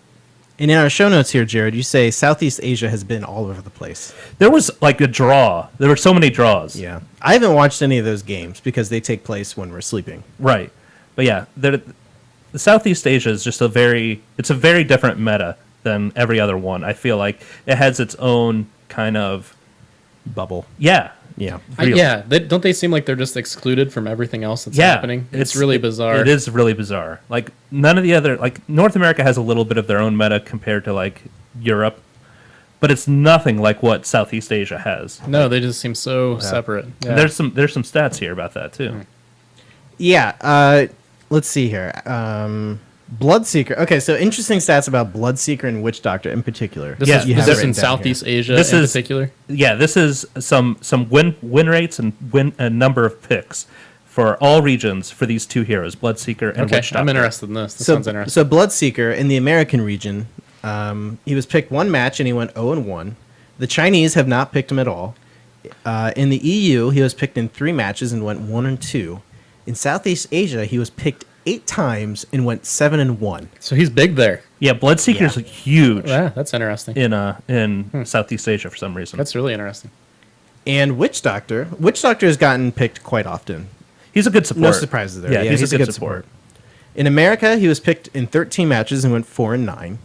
And in our show notes here, Jared, you say Southeast Asia has been all over the place. there was like a draw. There were so many draws. Yeah. I haven't watched any of those games because they take place when we're sleeping. Right. But yeah, Southeast Asia is just it's a very different meta than every other one. I feel like it has its own kind of Bubble. yeah. Yeah. Really. Don't they seem like they're just excluded from everything else that's happening? It's really bizarre. It is really bizarre. Like none of the other, like North America has a little bit of their own meta compared to like Europe, but it's nothing like what Southeast Asia has. No, they just seem so separate. Yeah. And there's some stats here about that too. Yeah. Let's see here. Bloodseeker. Okay, so interesting stats about Bloodseeker and Witch Doctor in particular. This Yeah, is, you this have is it in written down Southeast Asia This in is- particular. Yeah, this is some win rates and a number of picks for all regions for these two heroes, Bloodseeker and Okay, Witch Doctor. I'm interested in this. This sounds interesting. So Bloodseeker in the American region, he was picked one match and he went 0-1. The Chinese have not picked him at all. In the EU, he was picked in 3 matches and went 1-2. In Southeast Asia, he was picked 8 times and went 7-1. So he's big there. Yeah, Bloodseeker's huge Yeah, that's interesting. in Southeast Asia for some reason. That's really interesting. And Witch Doctor has gotten picked quite often. He's a good support. No surprises there. Yeah, he's a good support. In America, he was picked in 13 matches and went 4-9.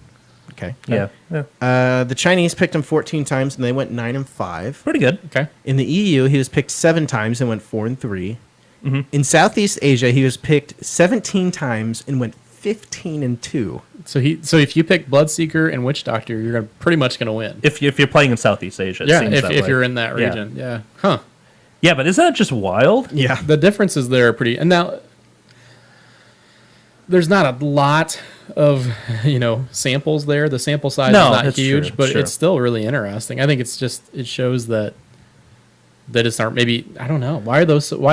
Okay. Yeah, yeah. The Chinese picked him 14 times and they went 9-5. Pretty good. Okay. In the EU, he was picked 7 times and went 4-3. Mm-hmm. In Southeast Asia, he was picked 17 times and went 15-2. So if you pick Bloodseeker and Witch Doctor, you're pretty much gonna win. If you're playing in Southeast Asia, it Yeah, seems that if way. you're in that Yeah. region. Yeah. Huh. Yeah, but isn't that just wild? Yeah. The differences there are pretty. And now there's not a lot of samples there. The sample size No, is not that's huge, true, but sure. it's still really interesting. I think it shows that it's not maybe I don't know why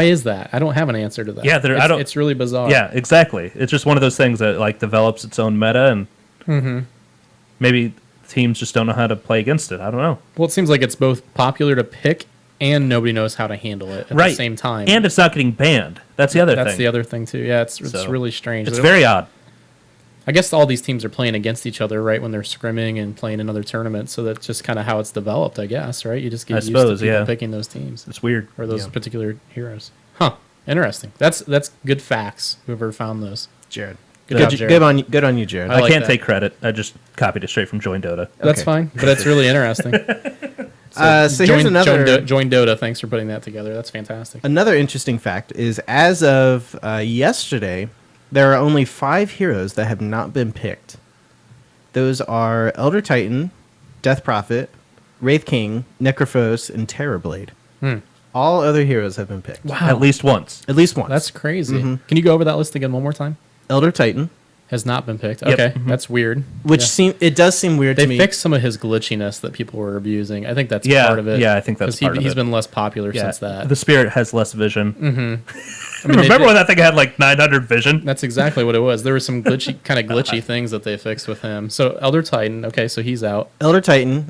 is that? I don't have an answer to that. Yeah, it's really bizarre. Yeah, exactly. It's just one of those things that like develops its own meta, and maybe teams just don't know how to play against it. I don't know. Well, it seems like it's both popular to pick and nobody knows how to handle it at the same time. And it's not getting banned. That's the other thing. That's the other thing too. Yeah, it's So, really strange. It's very odd. I guess all these teams are playing against each other, right, when they're scrimming and playing in other tournaments. So that's just kind of how it's developed, I guess, right? You just get used to people picking those teams It's weird. or those particular heroes. Huh. Interesting. That's good facts. Whoever found those. Jared. Good job, Jared. Good on you, Jared. I I like can't that. take credit. I just copied it straight from Join Dota. That's Okay. fine, but it's really interesting. So here's another join Dota. Thanks for putting that together. That's fantastic. another interesting fact is as of yesterday, there are only 5 heroes that have not been picked. Those are Elder Titan, Death Prophet, Wraith King, Necrophos, and Terrorblade. All other heroes have been picked. Wow. At least once. At least once. That's crazy. Can you go over that list again one more time? Elder Titan, Has not been picked. Yep. Okay, that's weird. which Yeah. it does seem weird They to me. fixed some of his glitchiness that people were abusing. I think that's Yeah, part of it. yeah, I think that's 'Cause part of he's it. been less popular Yeah, since that. the spirit has less vision. I mean, Remember when that thing had like 900 vision? That's exactly what it was. There were some glitchy things that they fixed with him. So Elder Titan, okay, so he's out. Elder Titan,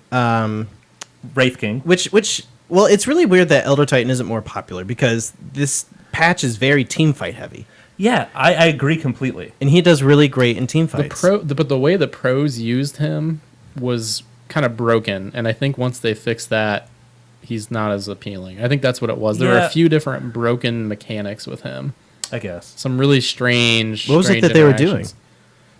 Wraith King. which well, it's really weird that Elder Titan isn't more popular because this patch is very team fight heavy, Yeah, I agree completely. and he does really great in team fights. But the way the pros used him was kind of broken, and I think once they fixed that, he's not as appealing. I think that's what it was. There were Yeah. a few different broken mechanics with him. I guess. Some really strange. What was it strange that they were interactions. doing?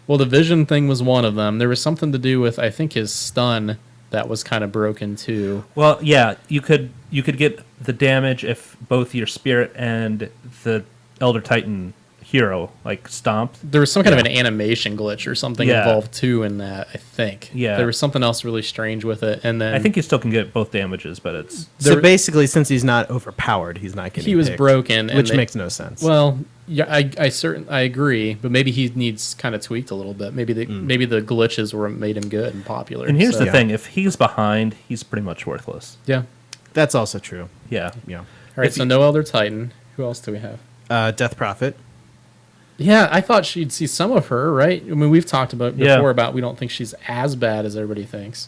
Well, the vision thing was one of them. There was something to do with I think his stun that was kind of broken too. Well, yeah, you could get the damage if both your spirit and the Elder Titan hero like stomped. There was some kind of an animation glitch or something Yeah. involved too in that. I think. Yeah. There was something else really strange with it, and then I think you still can get both damages, but it's So there- basically, since he's not overpowered, he's not getting he was picked, broken, and which they- makes no sense. Well, yeah, I agree, but maybe he needs kind of tweaked a little bit. Maybe the glitches were made him good and popular. and here's so- the thing: if he's behind, he's pretty much worthless. Yeah. That's also true. Yeah, Yeah. All right. If So you- no Elder Titan. Who else do we have? Death Prophet. Yeah, I thought she'd see some of her, right? I mean, we've talked about Yeah. before about we don't think she's as bad as everybody thinks.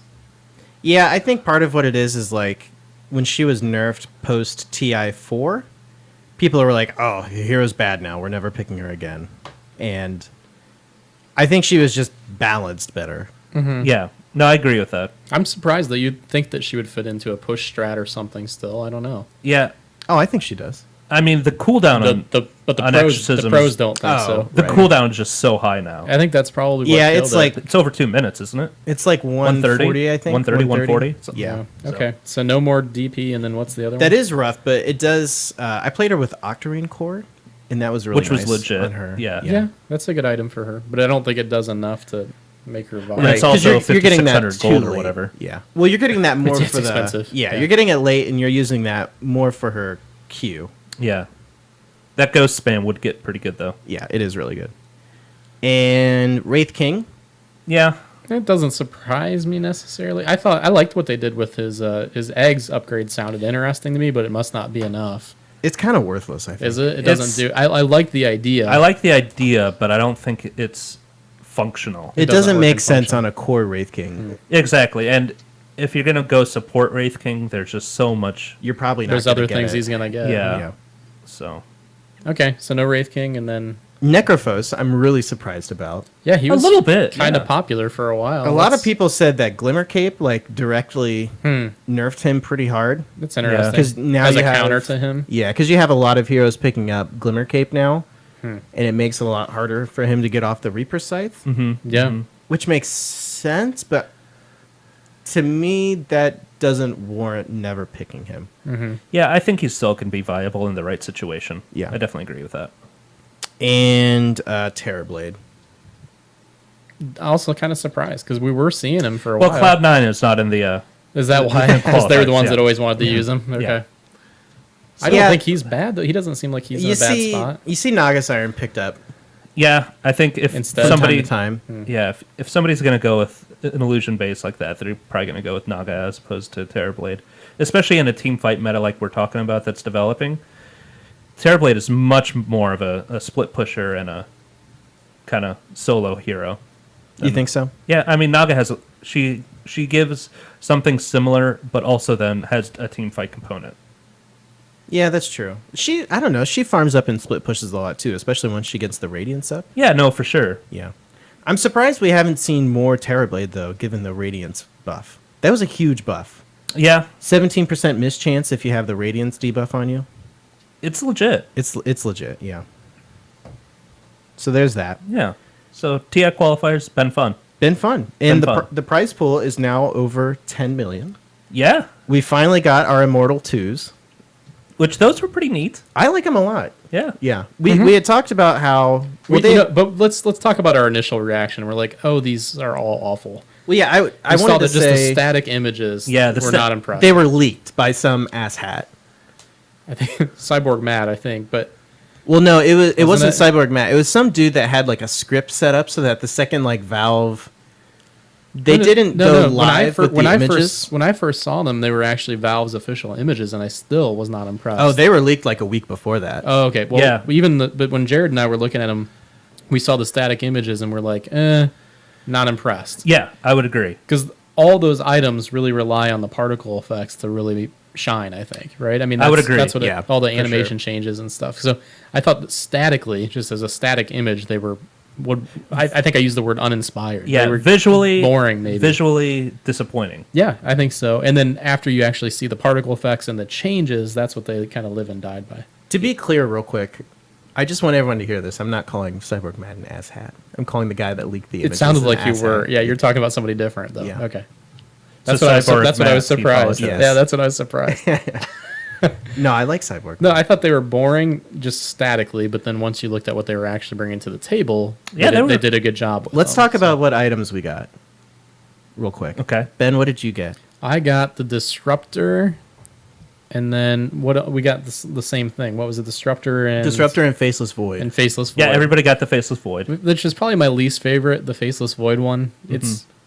Yeah, I think part of what it is like when she was nerfed post TI4, people were like, "Oh, hero's bad now. We're never picking her again." And I think she was just balanced better. yeah. No, I agree with that. I'm surprised that you'd think that she would fit into a push strat or something still. I don't know. Yeah, Oh, I think she does. I mean, the cooldown on But the on pros, exorcism the pros is- don't think so. the Right. cooldown is just so high now. I think that's probably what Yeah, killed it's it. like It's over 2 minutes, isn't it? it's like 140, I think. 130, 140. Something. Yeah. Okay, so no more DP, and then what's the other That one? is rough, but it does. I played her with Octarine Core, and that was really Which was nice legit, on her. yeah. Yeah, that's a good item for her, but I don't think it does enough to make her viable. And it's Right, 'cause also you're getting that 5,600 too gold or late. whatever. Yeah. Well, you're getting that more It's for the. expensive. Yeah, Yeah. you're getting it late, and you're using that more for her Q. Yeah. That ghost spam would get pretty good, though. Yeah, it is really good. And Wraith King. Yeah. It doesn't surprise me necessarily. I liked what they did with his eggs upgrade. Sounded interesting to me, but it must not be enough. It's kind of worthless, I think. Is it? It It's- doesn't do. I like the idea. I like the idea, but I don't think it's functional. It doesn't doesn't work make in sense function. on a core Wraith King. Exactly. And if you're going to go support Wraith King, there's just so much. You're probably not. There's gonna other get things it. he's gonna get. Yeah. Yeah. So. Okay, so no Wraith King, and then Necrophos, I'm really surprised about. yeah, he A was little bit. kind of yeah. popular for a while. A lot of That's- people said that Glimmer Cape like directly nerfed him pretty hard. That's interesting. 'Cause now as you a have- counter to him. Yeah, because you have a lot of heroes picking up Glimmer Cape now, and it makes it a lot harder for him to get off the Reaper Scythe, Yeah. which makes sense. But to me, that doesn't warrant never picking him. Yeah, I think he still can be viable in the right situation. Yeah. I definitely agree with that. And Terrorblade. Also, kind of surprised because we were seeing him for a Well, while. Cloud9 is not in the. Is that why? didn't Because they were the qualify, ones yeah. that always wanted to use him. Okay. Yeah. I don't Yeah. think he's bad though. He doesn't seem like he's in a bad spot. You see Naga Siren picked up Yeah, I think if Instead- somebody. time to time. Yeah, if somebody's going to go with an illusion base like that, they're probably going to go with Naga as opposed to Terrorblade. Especially in a team fight meta like we're talking about that's developing. Terrorblade is much more of a split pusher and a kind of solo hero. You think so? Yeah, I mean Naga has she gives something similar, but also then has a team fight component. Yeah, that's true. I don't know. She farms up and split pushes a lot too, especially once she gets the Radiance up. Yeah, no, for sure. Yeah. I'm surprised we haven't seen more Terrorblade, though, given the Radiance buff. That was a huge buff. Yeah, 17% miss chance if you have the Radiance debuff on you. it's legit. It's legit, yeah. So there's that. Yeah. So TI qualifiers been fun. Been fun. And Been fun. the prize pool is now over 10 million. Yeah, We finally got our Immortal 2s. which those were pretty neat. I like them a lot. Yeah. Yeah. We had talked about how... But let's talk about our initial reaction. We're like, oh, these are all awful. well, yeah, I I saw wanted to that just say the static images. Yeah, the were sta- not impressed. they were leaked by some asshat. I think Cyborg Matt. I think, but Well, no, it wasn't Wasn't it? Cyborg Matt. It was some dude that had like a script set up so that the second like Valve, they didn't go live with the images. When I first saw them, they were actually Valve's official images, and I still was not impressed. Oh, they were leaked like a week before that. Oh, okay. Well, Yeah. but when Jared and I were looking at them, we saw the static images, and we're like, not impressed. Yeah, I would agree. Because all those items really rely on the particle effects to really shine, I think, right? I mean, I would agree, That's what yeah, all the for animation changes and stuff. So I thought that statically, just as a static image, they were. I think I used the word uninspired. Yeah, They were visually boring, maybe. Visually disappointing. Yeah, I think so. And then after you actually see the particle effects and the changes, that's what they kind of live and died by. To be clear, real quick, I just want everyone to hear this. I'm not calling Cyborg Matt an asshat. I'm calling the guy that leaked the It images. sounded an like you asshat. were. Yeah, you're talking about somebody different, though. Yeah. Okay. So That's what I was. Cyborg That's what I was Matt, he surprised. apologized. Yes. Yeah, that's what I was surprised. No, I like Cyborg. No, I thought they were boring just statically, but then once you looked at what they were actually bringing to the table, Yeah, they did a good job. with Let's them, talk so. about what items we got, real quick. Okay. Ben, what did you get? I got the disruptor, and then what we got the same thing. What was it? Disruptor and Disruptor and Faceless Void. and faceless. Void. Yeah, everybody got the faceless void. Which is probably my least favorite, the faceless void one.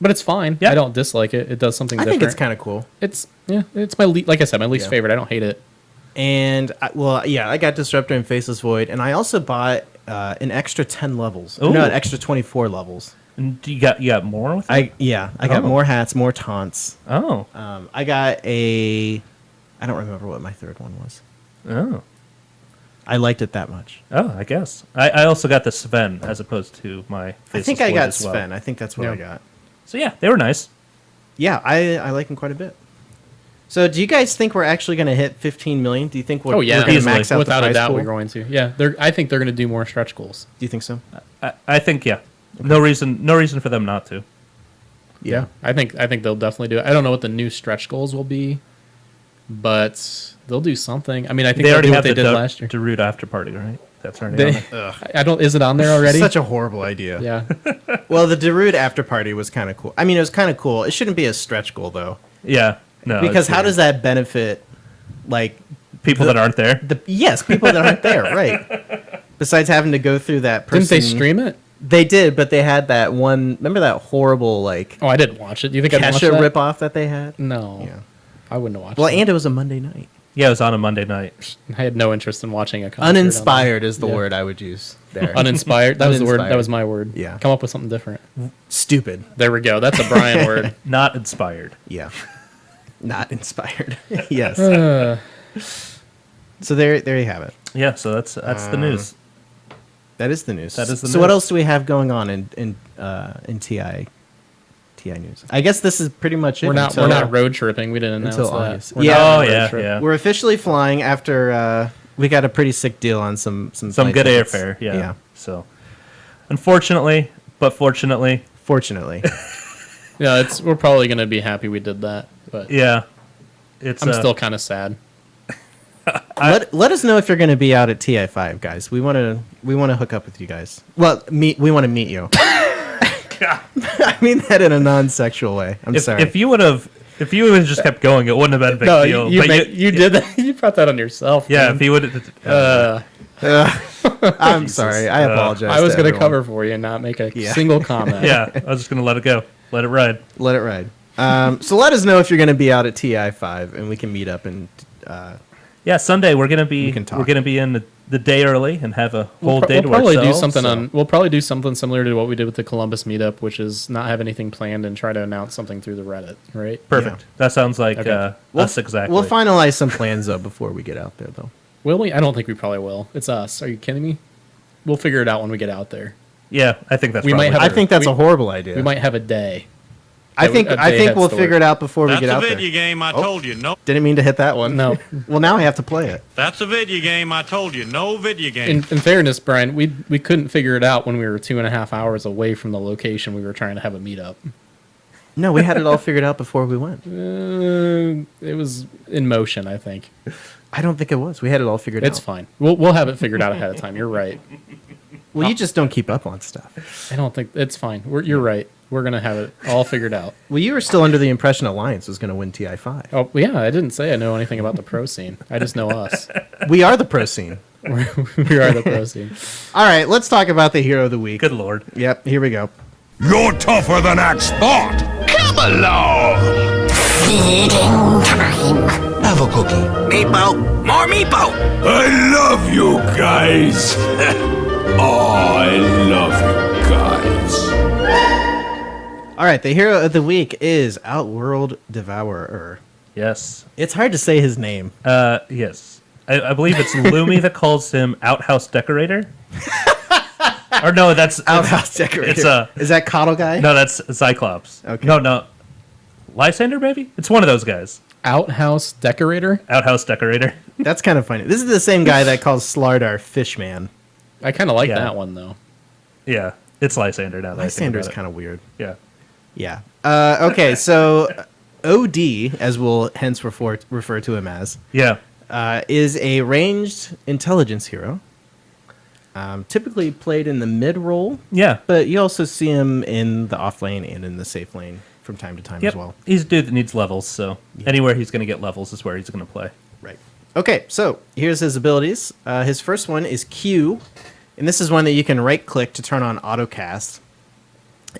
But it's fine. Yeah. I don't dislike it. It does something I different. think it's kind of cool. It's my like I said, my least Yeah. favorite. I don't hate it. And I got Disruptor and Faceless Void, and I also bought an extra 10 levels. Ooh. No, an extra 24 levels. And you got more with it? I got Oh. more hats, more taunts. Oh. I got I don't remember what my third one was. Oh. I liked it that much. Oh, I guess. I also got the Sven as opposed to my faceless I think I void got as well. Sven. I think that's what I Yeah. got. So yeah, they were nice. Yeah, I like him quite a bit. So, do you guys think we're actually going to hit 15 million? Do you think we're, Oh yeah, we're going to Easily. max out without the a prize doubt, pool? we're going to. Yeah, I think they're going to do more stretch goals. Do you think so? I think yeah. No reason for them not to. Yeah, I think they'll definitely do it. I don't know what the new stretch goals will be, but they'll do something. I mean, I think They they'll already do have what they the did last year. Darude after party, right? That's already on there. I don't. Is it on there already? Such a horrible idea. Yeah. Well, the Darude after party was kind of cool. I mean, it was kind of cool. It shouldn't be a stretch goal though, Yeah. No. because it's how weird. does that benefit, like, people that aren't there? people that aren't there, right? Besides having to go through that person. Didn't they stream it? They did, but they had that one. Remember that horrible like Oh, I didn't watch it. Do you think I'd watch Kesha that? ripoff that they had? No. Yeah. I wouldn't have watched Well, it. and it was a Monday night. Yeah, it was on a Monday night. I had no interest in watching a concert. Uninspired is the Yeah. word I would use there. Uninspired? That was the word. Uninspired. That was my word. Yeah. Come up with something different. Stupid. There we go. That's a Brian word. Not inspired. Yeah. Not inspired. Yes. Uh, So there you have it. Yeah, so that's the news. That is the news. That is the So what news. else do we have going on in TI news? I guess this is pretty much it. we're not until- road tripping. We didn't announce until that. August. We're Yeah. not on Oh a road yeah, trip. yeah. We're officially flying after we got a pretty sick deal on some Some flight good tickets. airfare. Yeah. Yeah. So, unfortunately, but fortunately, Fortunately. Yeah, we're probably gonna be happy we did that, but yeah. It's I'm still kind of sad. Let us know if you're going to be out at TI5, guys. We want to hook up with you guys. Well, we want to meet you. I mean that in a non-sexual way. I'm sorry. if you would have just kept going, it wouldn't have been a big No, deal. you But you did that. You brought that on yourself. yeah, man. if he would. I'm sorry. I apologize. I was to gonna everyone. cover for you and not make a Yeah. single comment. Yeah, I was just gonna let it go, let it ride. Let it ride. So let us know if you're going to be out at TI5, and we can meet up and. Yeah, Sunday we're gonna be can talk. we're gonna be in the day early and have a whole day to We'll probably do ourselves. something so- We'll probably do something similar to what we did with the Columbus meetup, which is not have anything planned and try to announce something through the Reddit. Right? Perfect. Yeah. That sounds like Okay. us exactly. We'll finalize some plans though before we get out there, though. Will we? I don't think we probably will. It's us. Are you kidding me? We'll figure it out when we get out there. Yeah, I think that's. We might probably have I think that's we- a horrible idea. We might have a day. I think a I day think head we'll start. figure it out before we That's get a out video there. game, I told you. No, Didn't mean to hit that one. No. Well, now I have to play it. that's a video game, I told you. No video game. In fairness, Brian, we couldn't figure it out when we were 2.5 hours away from the location we were trying to have a meetup. No, we had it all figured out before we went. It was in motion, I think. I don't think it was. We had it all figured out. It's fine. We'll have it figured out ahead of time. You're right. Well, you just don't keep up on stuff. I don't think it's fine. You're right. We're gonna have it all figured out. Well, you were still under the impression Alliance was going to win TI5. Oh yeah, I didn't say I know anything about the pro scene. I just know us. We are the pro scene. We are the pro scene. All right, let's talk about the hero of the week. Good lord. Yep, here we go. You're tougher than Axe thought. Come along. Feeding time. Have a cookie. Meepo. More Meepo. I love you guys. Oh, I love you guys. All right, the hero of the week is Outworld Devourer. Yes. It's hard to say his name. Yes. I believe it's Lumi that calls him Outhouse Decorator. Or no, that's Outhouse Decorator. It's Is that Coddle guy? No, that's Cyclops. Okay. No. Lysander, maybe? It's one of those guys. Outhouse decorator. Outhouse Decorator. That's kind of funny. This is the same guy that calls Slardar Fishman. I kind of like Yeah. that one though. Yeah. It's Lysander now that I think Lysander's about it. kind of weird. Yeah. Yeah. Okay, so OD, as we'll hence refer to him as, Yeah. is a ranged intelligence hero. Typically played in the mid role, Yeah. but you also see him in the off lane and in the safe lane from time to time Yep. as well. He's a dude that needs levels, so anywhere he's going to get levels is where he's going to play. Right. Okay, so here's his abilities. His first one is Q, and this is one that you can right click to turn on autocast.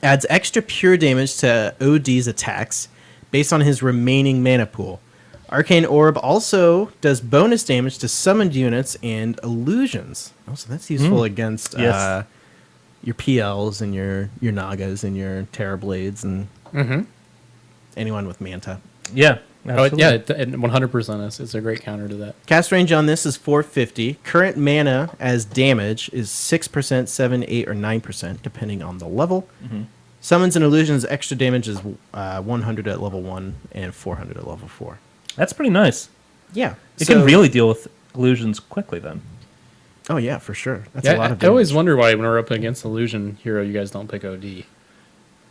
Adds extra pure damage to OD's attacks based on his remaining mana pool. Arcane Orb also does bonus damage to summoned units and illusions. Oh, so that's useful against Yes. your PLs and your Nagas and your Terrorblades and anyone with Manta. Yeah. Oh Absolutely. yeah, it 100% is. It's a great counter to that. Cast range on this is 450. Current mana as damage is 6%, 7, 8, or 9%, depending on the level. Summons and illusions extra damage is 100 at level 1 and 400 at level 4. That's pretty nice. Yeah. It can really deal with illusions quickly then. Oh, yeah, for sure. That's Yeah, a lot of I always damage. wonder why when we're up against Illusion Hero, you guys don't pick OD.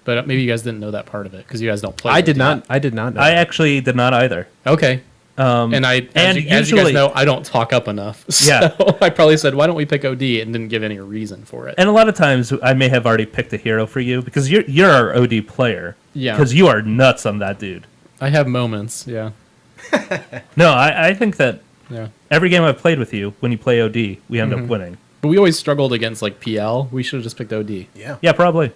But maybe you guys didn't know that part of it because you guys don't play. I did OD. not. I did not know. I that. actually did not either. Okay. And as you guys usually- know, I don't talk up enough. So Yeah. I probably said, why don't we pick OD and didn't give any reason for it. And a lot of times I may have already picked a hero for you because you're our OD player. Yeah. Because you are nuts on that dude. I have moments, yeah. No, I think that Yeah. every game I've played with you, when you play OD, we end up winning. But we always struggled against like PL. We should have just picked OD. Yeah. Yeah, probably.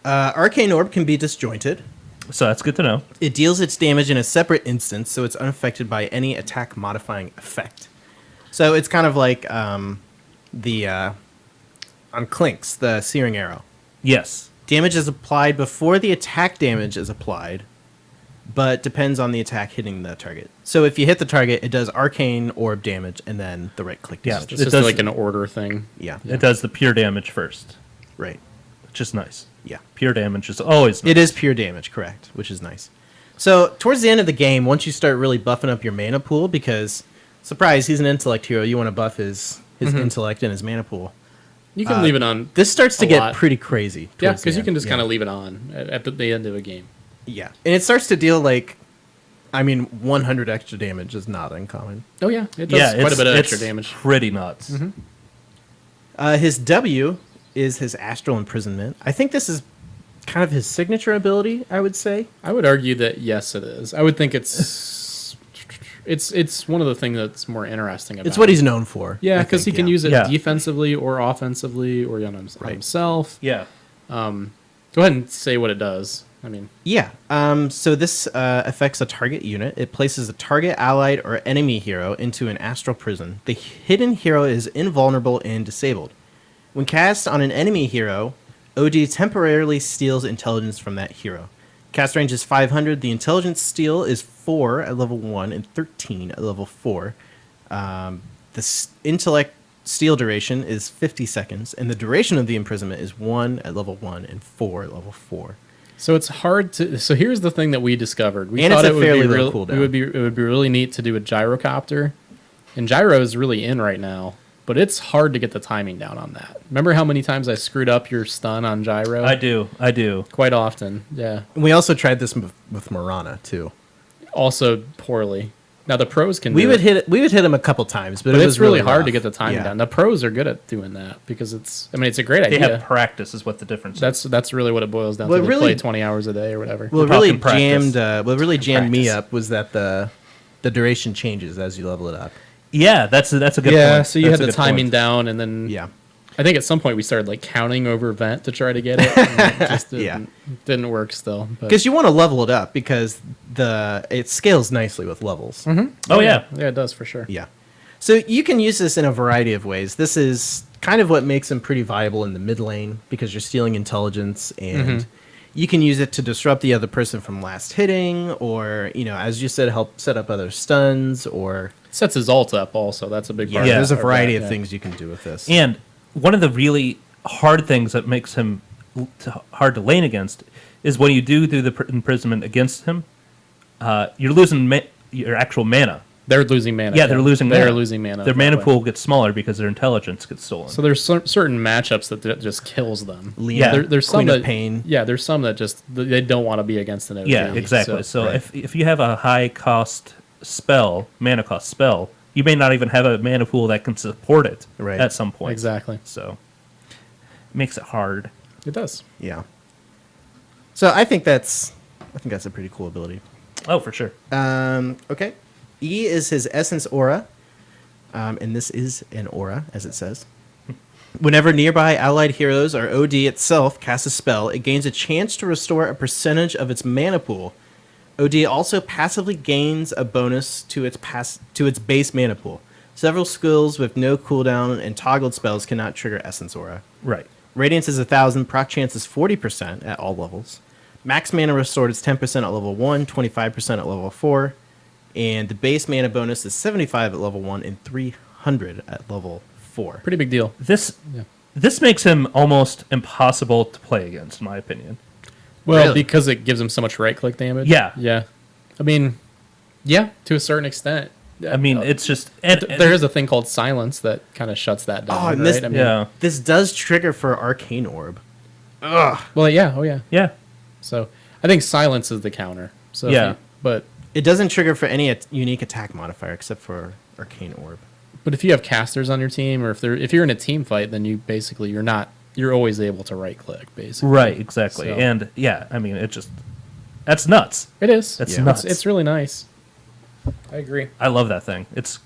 Arcane Orb can be disjointed. So that's good to know. It deals its damage in a separate instance, so it's unaffected by any attack modifying effect. So it's kind of like on Clinks, the Searing Arrow. Yes. Damage is applied before the attack damage is applied, but depends on the attack hitting the target. So if you hit the target, it does Arcane Orb damage, and then the right click Yeah. damage. It's It just does- like an order thing. Yeah, It does the pure damage first, right. which is nice. Yeah. Pure damage is always nice. It is pure damage, correct, which is nice. So towards the end of the game, once you start really buffing up your mana pool, because surprise, he's an intellect hero, you want to buff his intellect and his mana pool. You can leave it on. This starts to A get lot. pretty crazy. Yeah, towards the because you end. can just Yeah. kind of leave it on at the end of a game. Yeah, and it starts to deal like, 100 extra damage is not uncommon. Oh, yeah. It does quite a bit of extra it's damage. pretty nuts. His W is his Astral Imprisonment. I think this is kind of his signature ability, I would say. I would argue that, yes, it is. I would think it's one of the things that's more interesting about It's what it. he's known for. Yeah, I because he think, can use it Yeah. defensively or offensively or on himself. Yeah. Go ahead and say what it does. I mean, Yeah. So this affects a target unit. It places a target allied or enemy hero into an astral prison. The hidden hero is invulnerable and disabled. When cast on an enemy hero, OD temporarily steals intelligence from that hero. Cast range is 500. The intelligence steal is 4 at level 1 and 13 at level 4. Intellect steal duration is 50 seconds, and the duration of the imprisonment is 1 at level 1 and 4 at level 4. so it's hard to. So here's the thing that we discovered. We And thought it's a it would fairly be low real, cooldown. it would be really neat to do a gyrocopter, and gyro is really in right now. But it's hard to get the timing down on that. Remember how many times I screwed up your stun on gyro? I do. Quite often, yeah. And we also tried this with Marana too. Also poorly. Now the pros can. We do would it, hit him a couple times, but but it it's was really hard rough. to get the timing Yeah. down. The pros are good at doing that because it's. I mean, it's a great They idea. have practice is what the difference is. That's really what it boils down Well, to. They really- play 20 hours a day or whatever. What We're really talking practice. jammed me Practice. up was that the duration changes as you level it up. Yeah, that's a good yeah, point. so you That's had a the good point. timing down, and then Yeah. I think at some point we started like counting over vent to try to get it. And it just didn't work still. But- Because you want to level it up because it scales nicely with levels. Oh, yeah. yeah, it does for sure. Yeah. So you can use this in a variety of ways. This is kind of what makes him pretty viable in the mid lane because you're stealing intelligence and you can use it to disrupt the other person from last hitting or, as you said, help set up other stuns or Sets his ult up also. That's a big part. Yeah. there's a of variety that, of yeah. things you can do with this. And one of the really hard things that makes him hard to lane against is when you do the imprisonment against him, you're losing your actual mana. They're losing mana. Yeah, they're losing mana. They're losing mana. Their that mana way. pool gets smaller because their intelligence gets stolen. So there's certain matchups that just kills them. Lena, There's some Queen of that Pain. Yeah, there's some that just they don't want to be against an OG. yeah, exactly. So right. if you have a high cost mana cost spell, you may not even have a mana pool that can support it Right. at some point. Exactly. So it makes it hard. It does. Yeah. So I think that's a pretty cool ability. Oh, for sure. Okay. E is his essence aura, and this is an aura, as it says. Whenever nearby allied heroes or OD itself casts a spell, it gains a chance to restore a percentage of its mana pool. OD also passively gains a bonus to its base mana pool. Several skills with no cooldown and toggled spells cannot trigger essence aura. Right. Radiance is 1,000, proc chance is 40% at all levels. Max mana restored is 10% at level 1, 25% at level 4, and the base mana bonus is 75 at level 1 and 300 at level 4. Pretty big deal. This makes him almost impossible to play against, in my opinion. Well, Really? because it gives him so much right click damage. Yeah. Yeah. I mean, Yeah, to a certain extent. I mean, it's just There is a thing called silence that kind of shuts that down. Oh, and right? this- I mean, yeah, This does trigger for Arcane Orb. Well, yeah. Oh, yeah. yeah, So I think silence is the counter. So if Yeah. but It doesn't trigger for any unique attack modifier except for Arcane Orb. if you have casters on your team, or if you're in a team fight, then you're always able to right click basically. right, exactly. So- And yeah, I mean, that's nuts. It is. That's Yeah. nuts. It's really nice. I agree. I love that thing. It's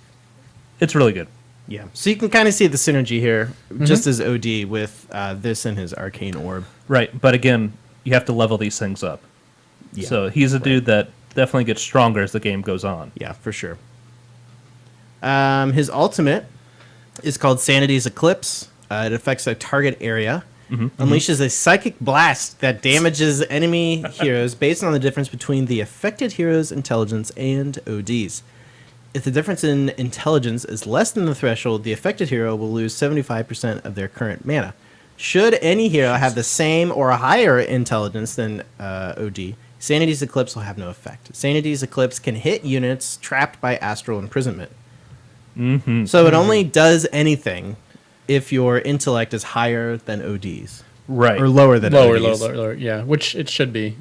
really good. Yeah. So you can kind of see the synergy here, just as OD with this and his Arcane Orb. Right, but again, you have to level these things up. Yeah. So he's a dude that definitely gets stronger as the game goes on. Yeah, for sure. His ultimate is called Sanity's Eclipse. It affects a target area. Unleashes a psychic blast that damages enemy heroes based on the difference between the affected hero's intelligence and OD's. If the difference in intelligence is less than the threshold, the affected hero will lose 75% of their current mana. Should any hero have the same or a higher intelligence than OD, Sanity's Eclipse will have no effect. Sanity's Eclipse can hit units trapped by astral imprisonment. So it only does anything if your intellect is higher than OD's. Right. Or lower than Lower, OD's. lower, yeah. Which it should be,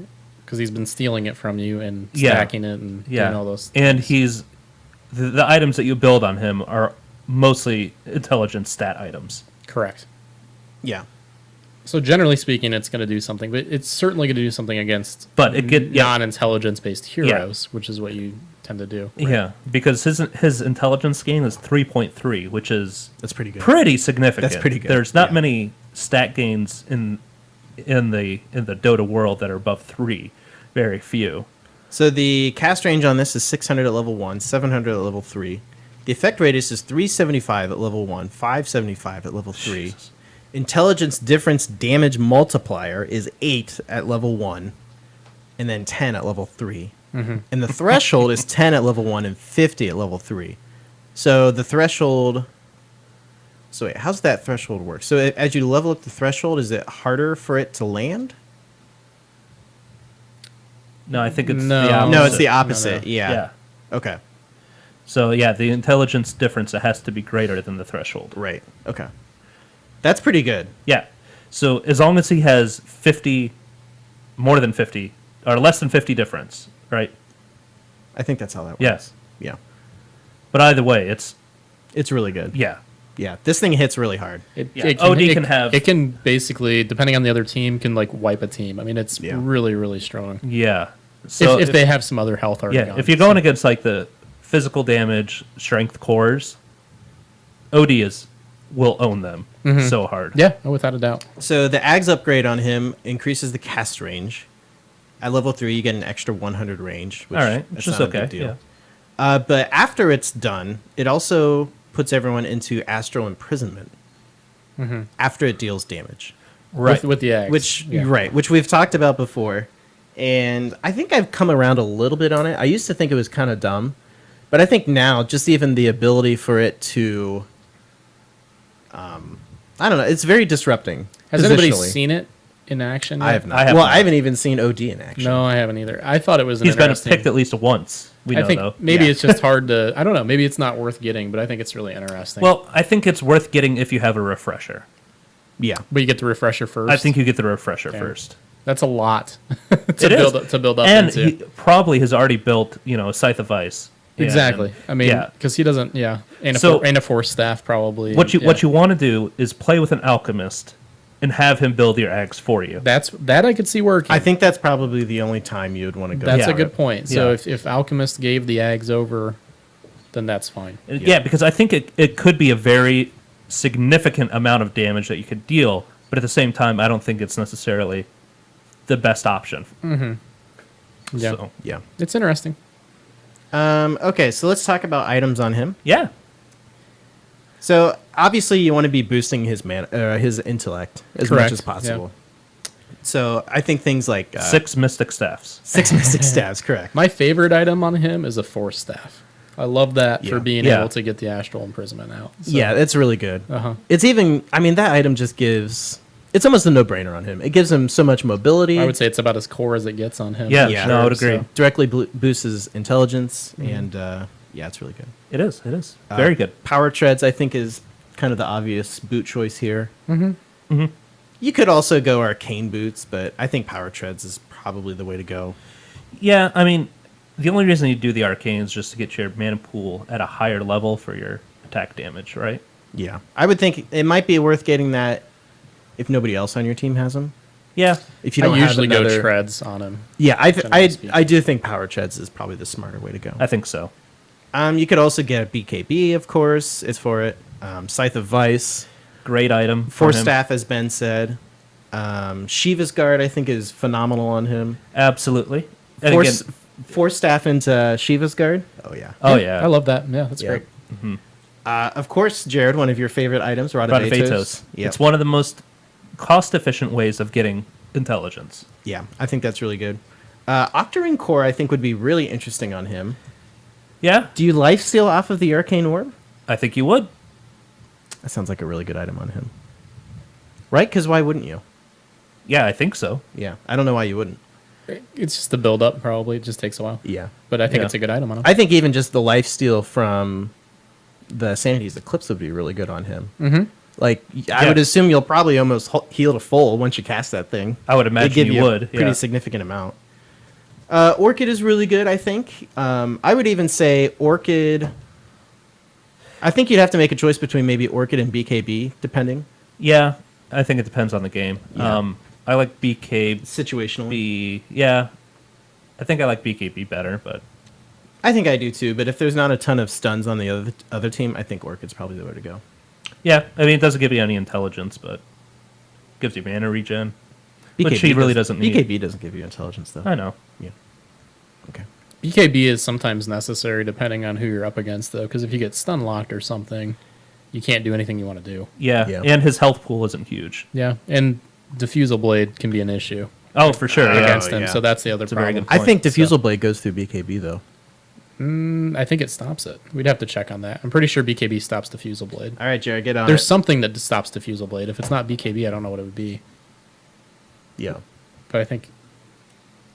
because he's been stealing it from you and Yeah. stacking it and Yeah. doing all those. And he's the items that you build on him are mostly intelligence stat items. Correct. Yeah. So generally speaking, it's going to do something, but it's certainly going to do something against But it get yeah, non-intelligence based heroes, which is what you tend to do. yeah, because his intelligence gain is 3.3, which is That's pretty good. pretty significant. That's pretty good, There's not yeah. many stat gains in the Dota world that are above 3. Very few. So the cast range on this is 600 at level 1, 700 at level 3. The effect radius is 375 at level 1, 575 at level 3. Jesus. Intelligence difference damage multiplier is 8 at level 1, and then 10 at level 3. And the threshold is 10 at level 1 and 50 at level 3. So the threshold... So wait, how's that threshold work? So as you level up the threshold, is it harder for it to land? No, I think it's No. the opposite. No, it's the opposite. No. Yeah. Yeah. Okay. So yeah, the intelligence difference it has to be greater than the threshold. Right. Okay. That's pretty good. Yeah. So as long as he has 50, more than 50, or less than 50 difference, right? I think that's how that works. Yes. Yeah. But either way, it's It's really good. yeah. Yeah. This thing hits really hard. Yeah. OD can have- It can basically, depending on the other team, can like wipe a team. I mean, it's Yeah. really, really strong. Yeah. So if they have some other health already. yeah, gone. if you're going against like the physical damage, strength cores, OD will own them so hard. Yeah, without a doubt. So the Ags upgrade on him increases the cast range. At level 3, you get an extra 100 range. Which All right, that's which is not a okay. big deal. Yeah. But after it's done, it also puts everyone into astral imprisonment. After it deals damage. Right. With the eggs. Which we've talked about before. And I think I've come around a little bit on it. I used to think it was kind of dumb. But I think now, just even the ability for it to... I don't know. It's very disrupting. Has anybody positionally. seen it in action? I yet? have not. I have well, not. I haven't even seen OD in action. No, I haven't either. I thought it was an He's been interesting. picked at least once. We know I think though. maybe Yeah. it's just hard to. I don't know. Maybe it's not worth getting, but I think it's really interesting. Well, I think it's worth getting if you have a refresher. Yeah. but you get the refresher first. I think you get the refresher Okay. first. that's a lot It to build up and into. he probably has already built, a Scythe of Ice. Exactly. I mean, yeah. because he doesn't. Yeah, and So- a force staff probably. What you yeah. what you want to do is play with an alchemist and have him build your axe for you. That I could see working. I think that's probably the only time you would want to go. that's Yeah. a good point. So Yeah. if Alchemist gave the Ags over, then that's fine. Yeah, because I think it could be a very significant amount of damage that you could deal, but at the same time, I don't think it's necessarily the best option. Yeah, So, Yeah. it's interesting. Okay, so let's talk about items on him. yeah. So obviously, you want to be boosting his intellect as much Correct, as possible. So I think things like 6 Mystic Staffs. 6 mystic staves, correct? My favorite item on him is a force staff. I love that Yeah. for being Yeah. able to get the astral imprisonment out. So, Yeah, that's really good. Uh-huh. It's even. I mean, that item just gives It's almost a no-brainer on him. It gives him so much mobility. I would say it's about as core as it gets on him. Yeah, Yeah. no, I would agree. So- Directly boosts his intelligence, and yeah, it's really good. It is. It is very good. Power treads, I think, is kind of the obvious boot choice here. Mm-hmm. You could also go arcane boots, but I think power treads is probably the way to go. Yeah, I mean, the only reason you do the arcane is just to get your mana pool at a higher level for your attack damage, right? Yeah, I would think it might be worth getting that if nobody else on your team has them. Yeah. If you don't I usually have another, go treads on him. Yeah, generally speaking. I do think power treads is probably the smarter way to go. I think so. You could also get a BKB, of course. It's for it. Scythe of Vice. Great item. Force for him. Staff, as Ben said. Shiva's Guard, I think, is phenomenal on him. Absolutely. And Force, again, Force Staff into Shiva's Guard. Oh, yeah. oh yeah. I love that. Yeah, that's Yeah. great. Of course, Jared, one of your favorite items, Rod of Rod of Atos. Atos. Yep. It's one of the most cost-efficient ways of getting intelligence. Yeah, I think that's really good. Octarine Core, I think, would be really interesting on him. Yeah, Do you lifesteal off of the Arcane Orb? I think you would. That sounds like a really good item on him. Right? Because why wouldn't you? Yeah, I think so. Yeah, I don't know why you wouldn't. It's just the build up. Probably it just takes a while. Yeah. But I think Yeah. it's a good item on him. I think even just the lifesteal from the Sanity's Eclipse would be really good on him. Mm-hmm. Like, I Yeah. would assume you'll probably almost heal to full once you cast that thing. I would It'd imagine give you a would. pretty Yeah. significant amount. Orchid is really good, I think. I would even say Orchid. I think you'd have to make a choice between maybe Orchid and BKB, depending. Yeah, I think it depends on the game. Yeah. I like BKB. Situationally. Yeah, I think I like BKB better, but I think I do too, but if there's not a ton of stuns on the other team, I think Orchid's probably the way to go. yeah, I mean it doesn't give you any intelligence, but gives you mana regen, which he really doesn't need. BKB doesn't give you intelligence, though. I know. Yeah. Okay. BKB is sometimes necessary depending on who you're up against, though, because if you get stun locked or something, you can't do anything you want to do. Yeah, Yeah. and his health pool isn't huge. Yeah, and Diffusal Blade can be an issue Oh, for sure. Yeah. against him, yeah. so that's the other It's a very problem. good I point, think so- Diffusal Blade goes through BKB, though. I think it stops it. We'd have to check on that. I'm pretty sure BKB stops Diffusal Blade. All right, Jared, get on There's it. something that stops Diffusal Blade. If it's not BKB, I don't know what it would be. Yeah. But I think...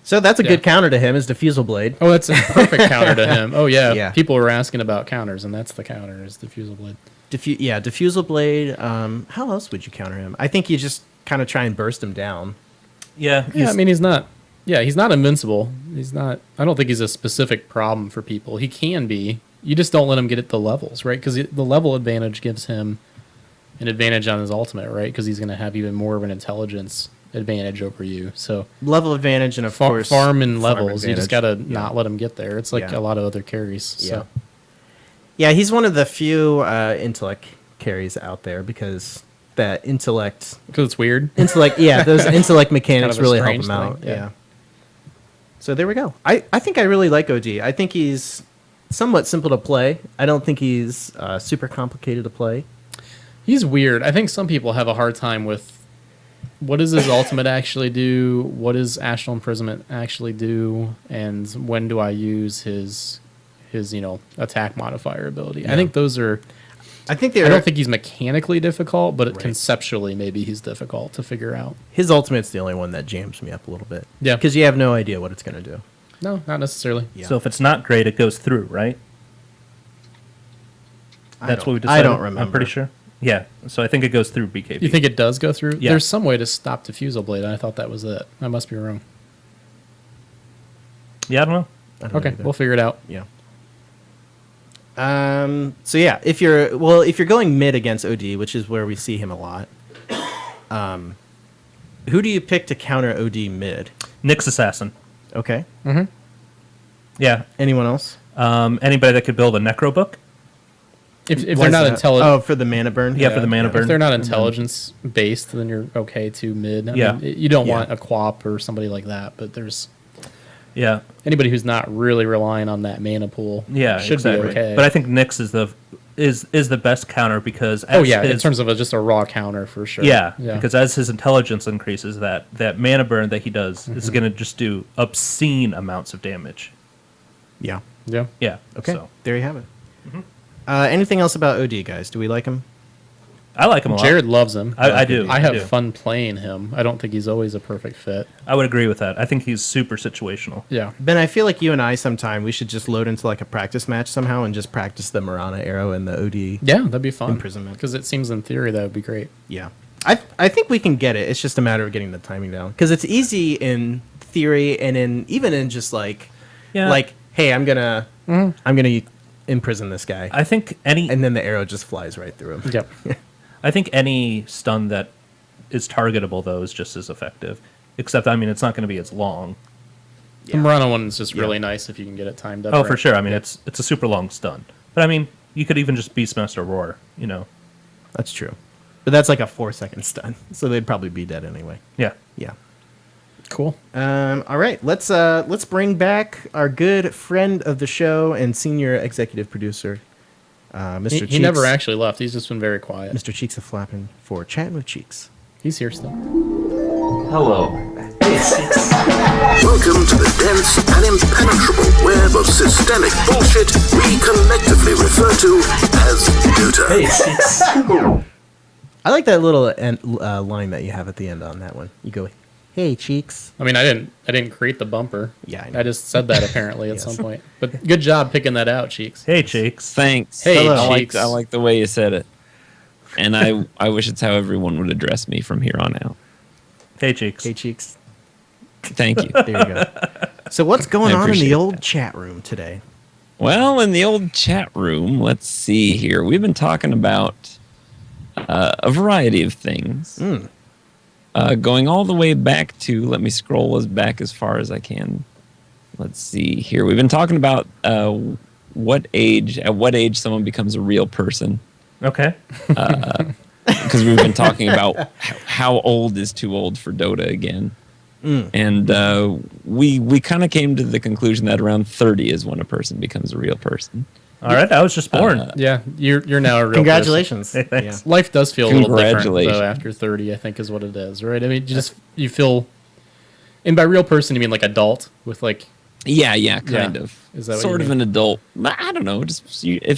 So that's a Yeah. good counter to him, is Diffusal Blade. Oh, that's a perfect counter to him. Oh, yeah. Yeah. People were asking about counters, and that's the counter, is Diffusal Blade. Diffusal Blade. How else would you counter him? I think you just kind of try and burst him down. Yeah, Yeah, I mean, he's not invincible. He's not... I don't think he's a specific problem for people. He can be. You just don't let him get at the levels, right? Because the level advantage gives him an advantage on his ultimate, right? Because he's going to have even more of an intelligence advantage over you. So Level advantage and, of course, farm in levels. You just got advantage. to not let him get there. It's like Yeah. a lot of other carries. So. Yeah, he's one of the few intellect carries out there because that intellect... Because it's weird. Yeah, those intellect mechanics Kind of a really help strange him out. thing, Yeah. yeah. So there we go. I think I really like OD. I think he's somewhat simple to play. I don't think he's super complicated to play. He's weird. I think some people have a hard time with what does his ultimate actually do? What does Astral Imprisonment actually do? And when do I use his attack modifier ability? I think those are... I think I don't think he's mechanically difficult, but Right. conceptually maybe he's difficult to figure out. his ultimate's the only one that jams me up a little bit. Yeah. Because you have no idea what it's going to do. No, not necessarily. Yeah. So if it's not great, it goes through, right? That's what we I decided. don't remember. I'm pretty sure. Yeah. So I think it goes through BKB. You think it does go through? Yeah. There's some way to stop Diffusal Blade, and I thought that was it. I must be wrong. Yeah, I don't know. I don't know Okay, either. we'll figure it out. Yeah. So yeah, if you're going mid against OD, which is where we see him a lot, who do you pick to counter OD mid? Nyx Assassin. Okay. Yeah. Anyone else? Anybody that could build a necro book? If Why they're is not that? intelligent, Oh, for the mana burn. Yeah, for the mana burn. if they're not intelligence based, then you're okay to mid. I Yeah. mean, you don't Yeah. want a Quap or somebody like that, but there's Yeah. anybody who's not really relying on that mana pool. Yeah. should exactly. be okay. But I think Nyx is the best counter because oh as yeah, in his- terms of just a raw counter for sure. yeah, because as his intelligence increases, that mana burn that he does is going to just do obscene amounts of damage. Yeah. yeah. Yeah. Okay. So. There you have it. Anything else about OD, guys? Do we like him? I like him a lot. Jared loves him. I do. I have do. fun playing him. I don't think he's always a perfect fit. I would agree with that. I think he's super situational. Yeah. Ben, I feel like you and I sometime we should just load into like a practice match somehow and just practice the Marana arrow and the OD. Yeah, that'd be fun. Imprisonment. Because it seems in theory that would be great. Yeah. I think we can get it. It's just a matter of getting the timing down. Because it's easy in theory and even in just like, hey, I'm gonna imprison this guy. I think and then the arrow just flies right through him. Yep. I think any stun that is targetable though is just as effective. Except, I mean, it's not going to be as long. The Murano one is just really nice if you can get it timed up. Oh, right. for sure. I mean, it's a super long stun. But I mean, you could even just Beastmaster Roar. You know. That's true. But that's like a 4-second stun, so they'd probably be dead anyway. Yeah. Yeah. Cool. All right, let's bring back our good friend of the show and senior executive producer, Mr. Cheeks. He never actually left. He's just been very quiet. Mr. Cheeks of Flappin' for Chatting with Cheeks. He's here still. Hello. Welcome to the dense and impenetrable web of systemic bullshit we collectively refer to as Dota. I like that little line that you have at the end on that one. You go, "Hey, Cheeks." I mean, I didn't create the bumper. Yeah, I know. I just said that apparently at some point. But good job picking that out, Cheeks. Hey, Cheeks. Thanks. Hey, I like the way you said it. And I wish it's how everyone would address me from here on out. Hey, Cheeks. Hey, Cheeks. Thank you. There you go. So what's going I on in appreciate the old that. chat room today? Well, in the old chat room, let's see here. We've been talking about a variety of things. Going all the way back to, let me scroll back as far as I can. Let's see here. We've been talking about at what age someone becomes a real person. Okay. Because we've been talking about how old is too old for Dota again. And we kind of came to the conclusion that around 30 is when a person becomes a real person. All right. I was just born. Yeah, you're now a real Congratulations. person. Hey, thanks. Life does feel a little different Congratulations. though after 30, I think is what it is, right? I mean, you feel, and by real person you mean like adult with like. Yeah, kind of. Is that what sort you of mean? an adult? I don't know. It's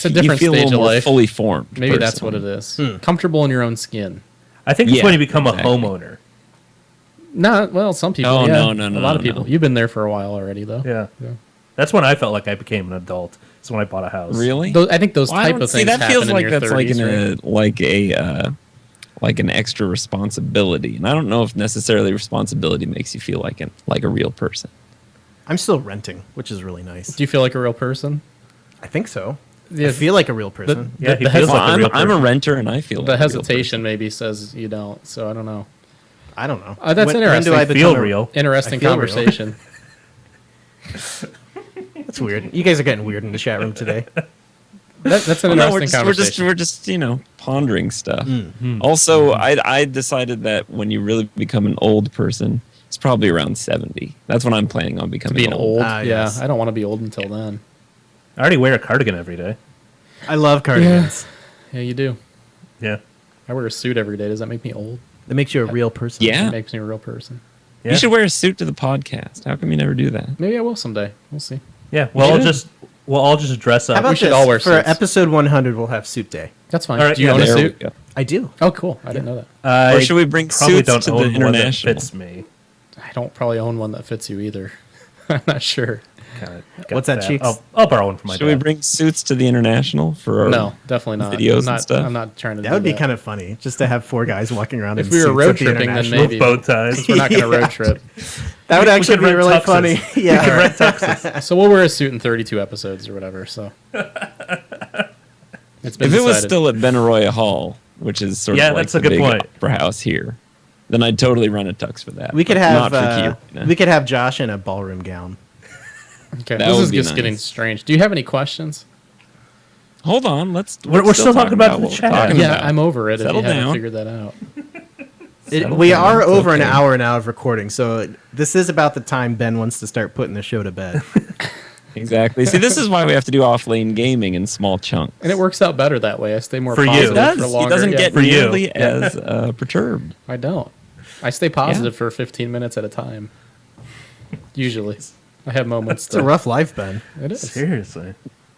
a different you feel stage a little of more life. fully formed. Maybe person. that's what it is. Comfortable in your own skin. I think it's Yeah, when you become exactly. a homeowner. Well, some people. Oh, yeah. no, A lot of no. people. You've been there for a while already, though. Yeah. Yeah. That's when I felt like I became an adult. It's when I bought a house. Really? I think those Well, I type don't of see, things that happen feels in like your that's 30s, like an extra responsibility, and I don't know if necessarily responsibility makes you feel like a real person. I'm still renting, which is really nice. Do you feel like a real person? I think so. Yeah. I feel like a real person. Yeah, he The feels Well, like a real I'm a person. renter, and I feel The like a real hesitation maybe says you don't, so I don't know. I don't know. That's interesting. When do I Feel become real. Interesting I feel real. conversation. That's weird. You guys are getting weird in the chat room today. That's an Well, no, interesting conversation. we're just pondering stuff. Also, I decided that when you really become an old person, it's probably around 70. That's when I'm planning on becoming Being old, Ah, yeah. yes. I don't want to be old until then. I already wear a cardigan every day. I love cardigans. Yeah, you do. Yeah. I wear a suit every day. Does that make me old? That makes you a real person. Yeah. It makes me a real person. Yeah. You should wear a suit to the podcast. How come you never do that? Maybe I will someday. We'll see. Yeah. We'll all just dress up. How about should this? all wear For suits. episode 100, we'll have suit day. That's fine. All right, Do you yeah, own a There we suit? go. I do. Oh, cool. I didn't know that. I Or should we bring probably suits don't to the own one that international? fits me. I don't probably own one that fits you either. I'm not sure. Kinda got What's that, fat. Cheeks? I'll borrow one from my Should we dad. bring suits to the international for our No, definitely not. videos I'm and not, stuff? I'm not trying to That do would be that. kind of funny, just to have 4 guys walking around If in we were suits road at the tripping, then international. maybe. Bow ties. Since we're not going to road trip. That would We actually could be rent really tuxes. funny. Yeah. Red tuxes. So we'll wear a suit in 32 episodes or whatever. So it's been If it was decided. still at Benaroya Hall, which is sort Yeah, of like that's a the good big point. opera house here, then I'd totally run a tux for that. We could but have not for Kiorina. we could have Josh in a ballroom gown. Okay, That this would is be just nice. getting strange. Do you have any questions? Hold on, We're still talking about the what we're chat. talking Yeah, about. I'm over it. Settle if you haven't down. figured that out. We are It's over an okay. hour now of recording, so this is about the time Ben wants to start putting the show to bed. Exactly. See, this is why we have to do off-lane gaming in small chunks. And it works out better that way. I stay more For you. positive It does. for He longer. doesn't Yeah, get For you. nearly as perturbed. I don't. I stay positive for 15 minutes at a time. Usually. I have moments. It's a rough life, Ben. It is. Seriously.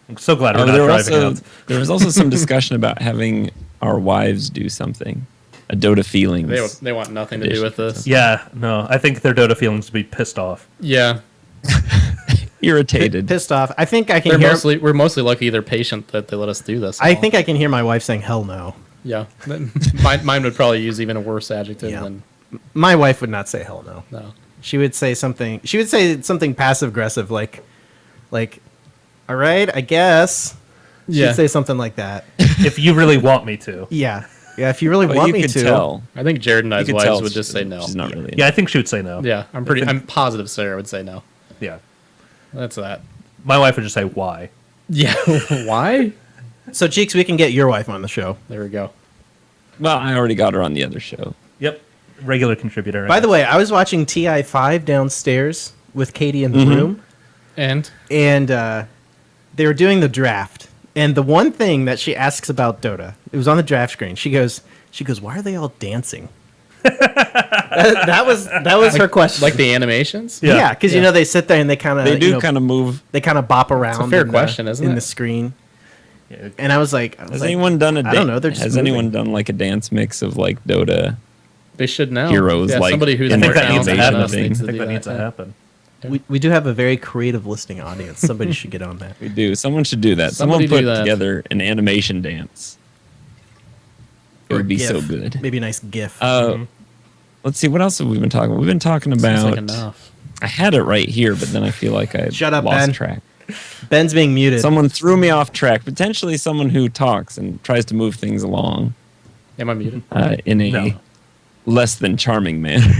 I'm so glad we're Oh, not driving out. there was also some discussion about having our wives do something. A Dota feelings. They want nothing to do with this. Yeah, no, I think their Dota feelings would be pissed off. Yeah. Irritated. Pissed off. I think I can hear. We're mostly lucky they're patient that they let us do this. I think I can hear my wife saying "hell no." Yeah. Mine would probably use even a worse adjective than. My wife would not say "hell no." No. She would say something. She would say something passive aggressive, like, "All right, I guess." She'd say something like that. If you really want me to. Yeah. If you really want me to. Tell. I think Jared and I's wives would just say no. She's not really. Yeah, I think she would say no. Yeah, I'm positive Sarah would say no. Yeah. That's that. My wife would just say, why? Yeah. Why? So, Cheeks, we can get your wife on the show. There we go. Well, I already got her on the other show. Yep. Regular contributor. By the way, I was watching TI5 downstairs with Katie in the room. And they were doing the draft. And the one thing that she asks about Dota, it was on the draft screen. She goes, why are they all dancing? that was her question. Like the animations? Yeah, because you know they sit there and they kind of kind of move. They kind of bop around. It's a fair question, isn't it? In the screen. Yeah. And I was like, has anyone done a? I don't know. Has anyone done like a dance mix of like Dota? They should now. Heroes like somebody who's I think more that needs to talented than happen. us needs I to think do that needs to happen. We do have a very creative listening audience. Somebody should get on that. We do. Someone should do that. Somebody Someone do put that. together an animation dance. It would be so good. Maybe a nice GIF. Let's see. What else have we been talking about? We've been talking Seems about. like enough. I had it right here, but then I feel like I Shut up, lost Ben. track. Ben's being muted. Someone threw me off track. Potentially someone who talks and tries to move things along Am I muted? in a less than charming manner.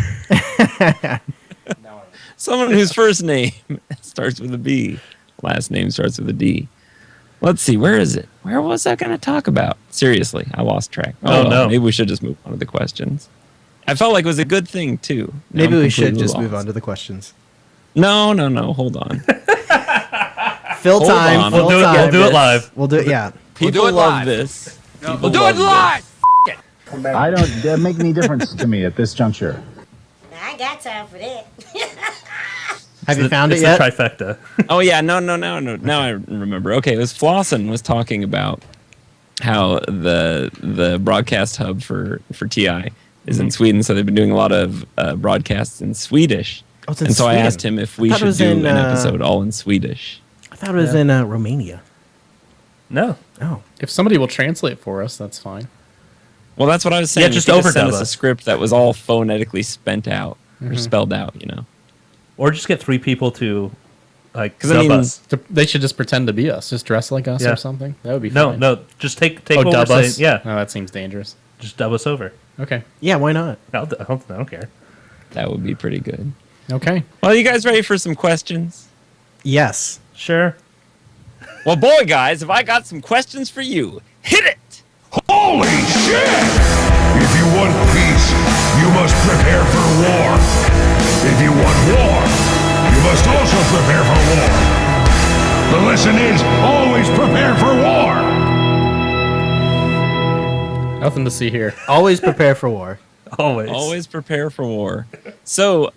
Someone whose first name starts with a B, last name starts with a D. Let's see, where is it? Where was I going to talk about? Seriously, I lost track. Oh, no. Maybe we should just move on to the questions. I felt like it was a good thing, too. Now Maybe I'm we should completely just lost. move on to the questions. No, hold on. Fill Hold time. on. Fill We'll time. do it live. We'll do it. Yeah. People do it love live. this. We'll do it live. I don't. That make any difference to me at this juncture. I got time for that. Have you found it It's yet? the trifecta. Oh yeah, no. Now I remember. Okay, it was Flossin was talking about how the broadcast hub for TI is in Sweden, so they've been doing a lot of broadcasts in Swedish. Oh, it's in and so Sweden. I asked him if we I thought it should was do in, an episode all in Swedish. I thought it was in Romania. No. Oh. If somebody will translate for us, that's fine. Well, that's what I was saying. Yeah, just If you send overdub us a us. script that was all phonetically spent out or spelled out, Or just get 3 people to, like, 'Cause I dub mean, us. They should just pretend to be us. Just dress like us Yeah. or something. That would be No, fine. no. Just take Oh, what we're dub saying. us? Yeah. Oh, that seems dangerous. Just dub us over. Okay. Yeah, why not? I don't care. That would be pretty good. Okay. Well, you guys ready for some questions? Yes. Sure. Well, boy, guys, have I got some questions for you. Hit it! Holy shit! If you want peace, you must prepare for war. If you want war, you must also prepare for war. The lesson is always prepare for war. Nothing to see here. Always prepare for war. Always. Always prepare for war. So,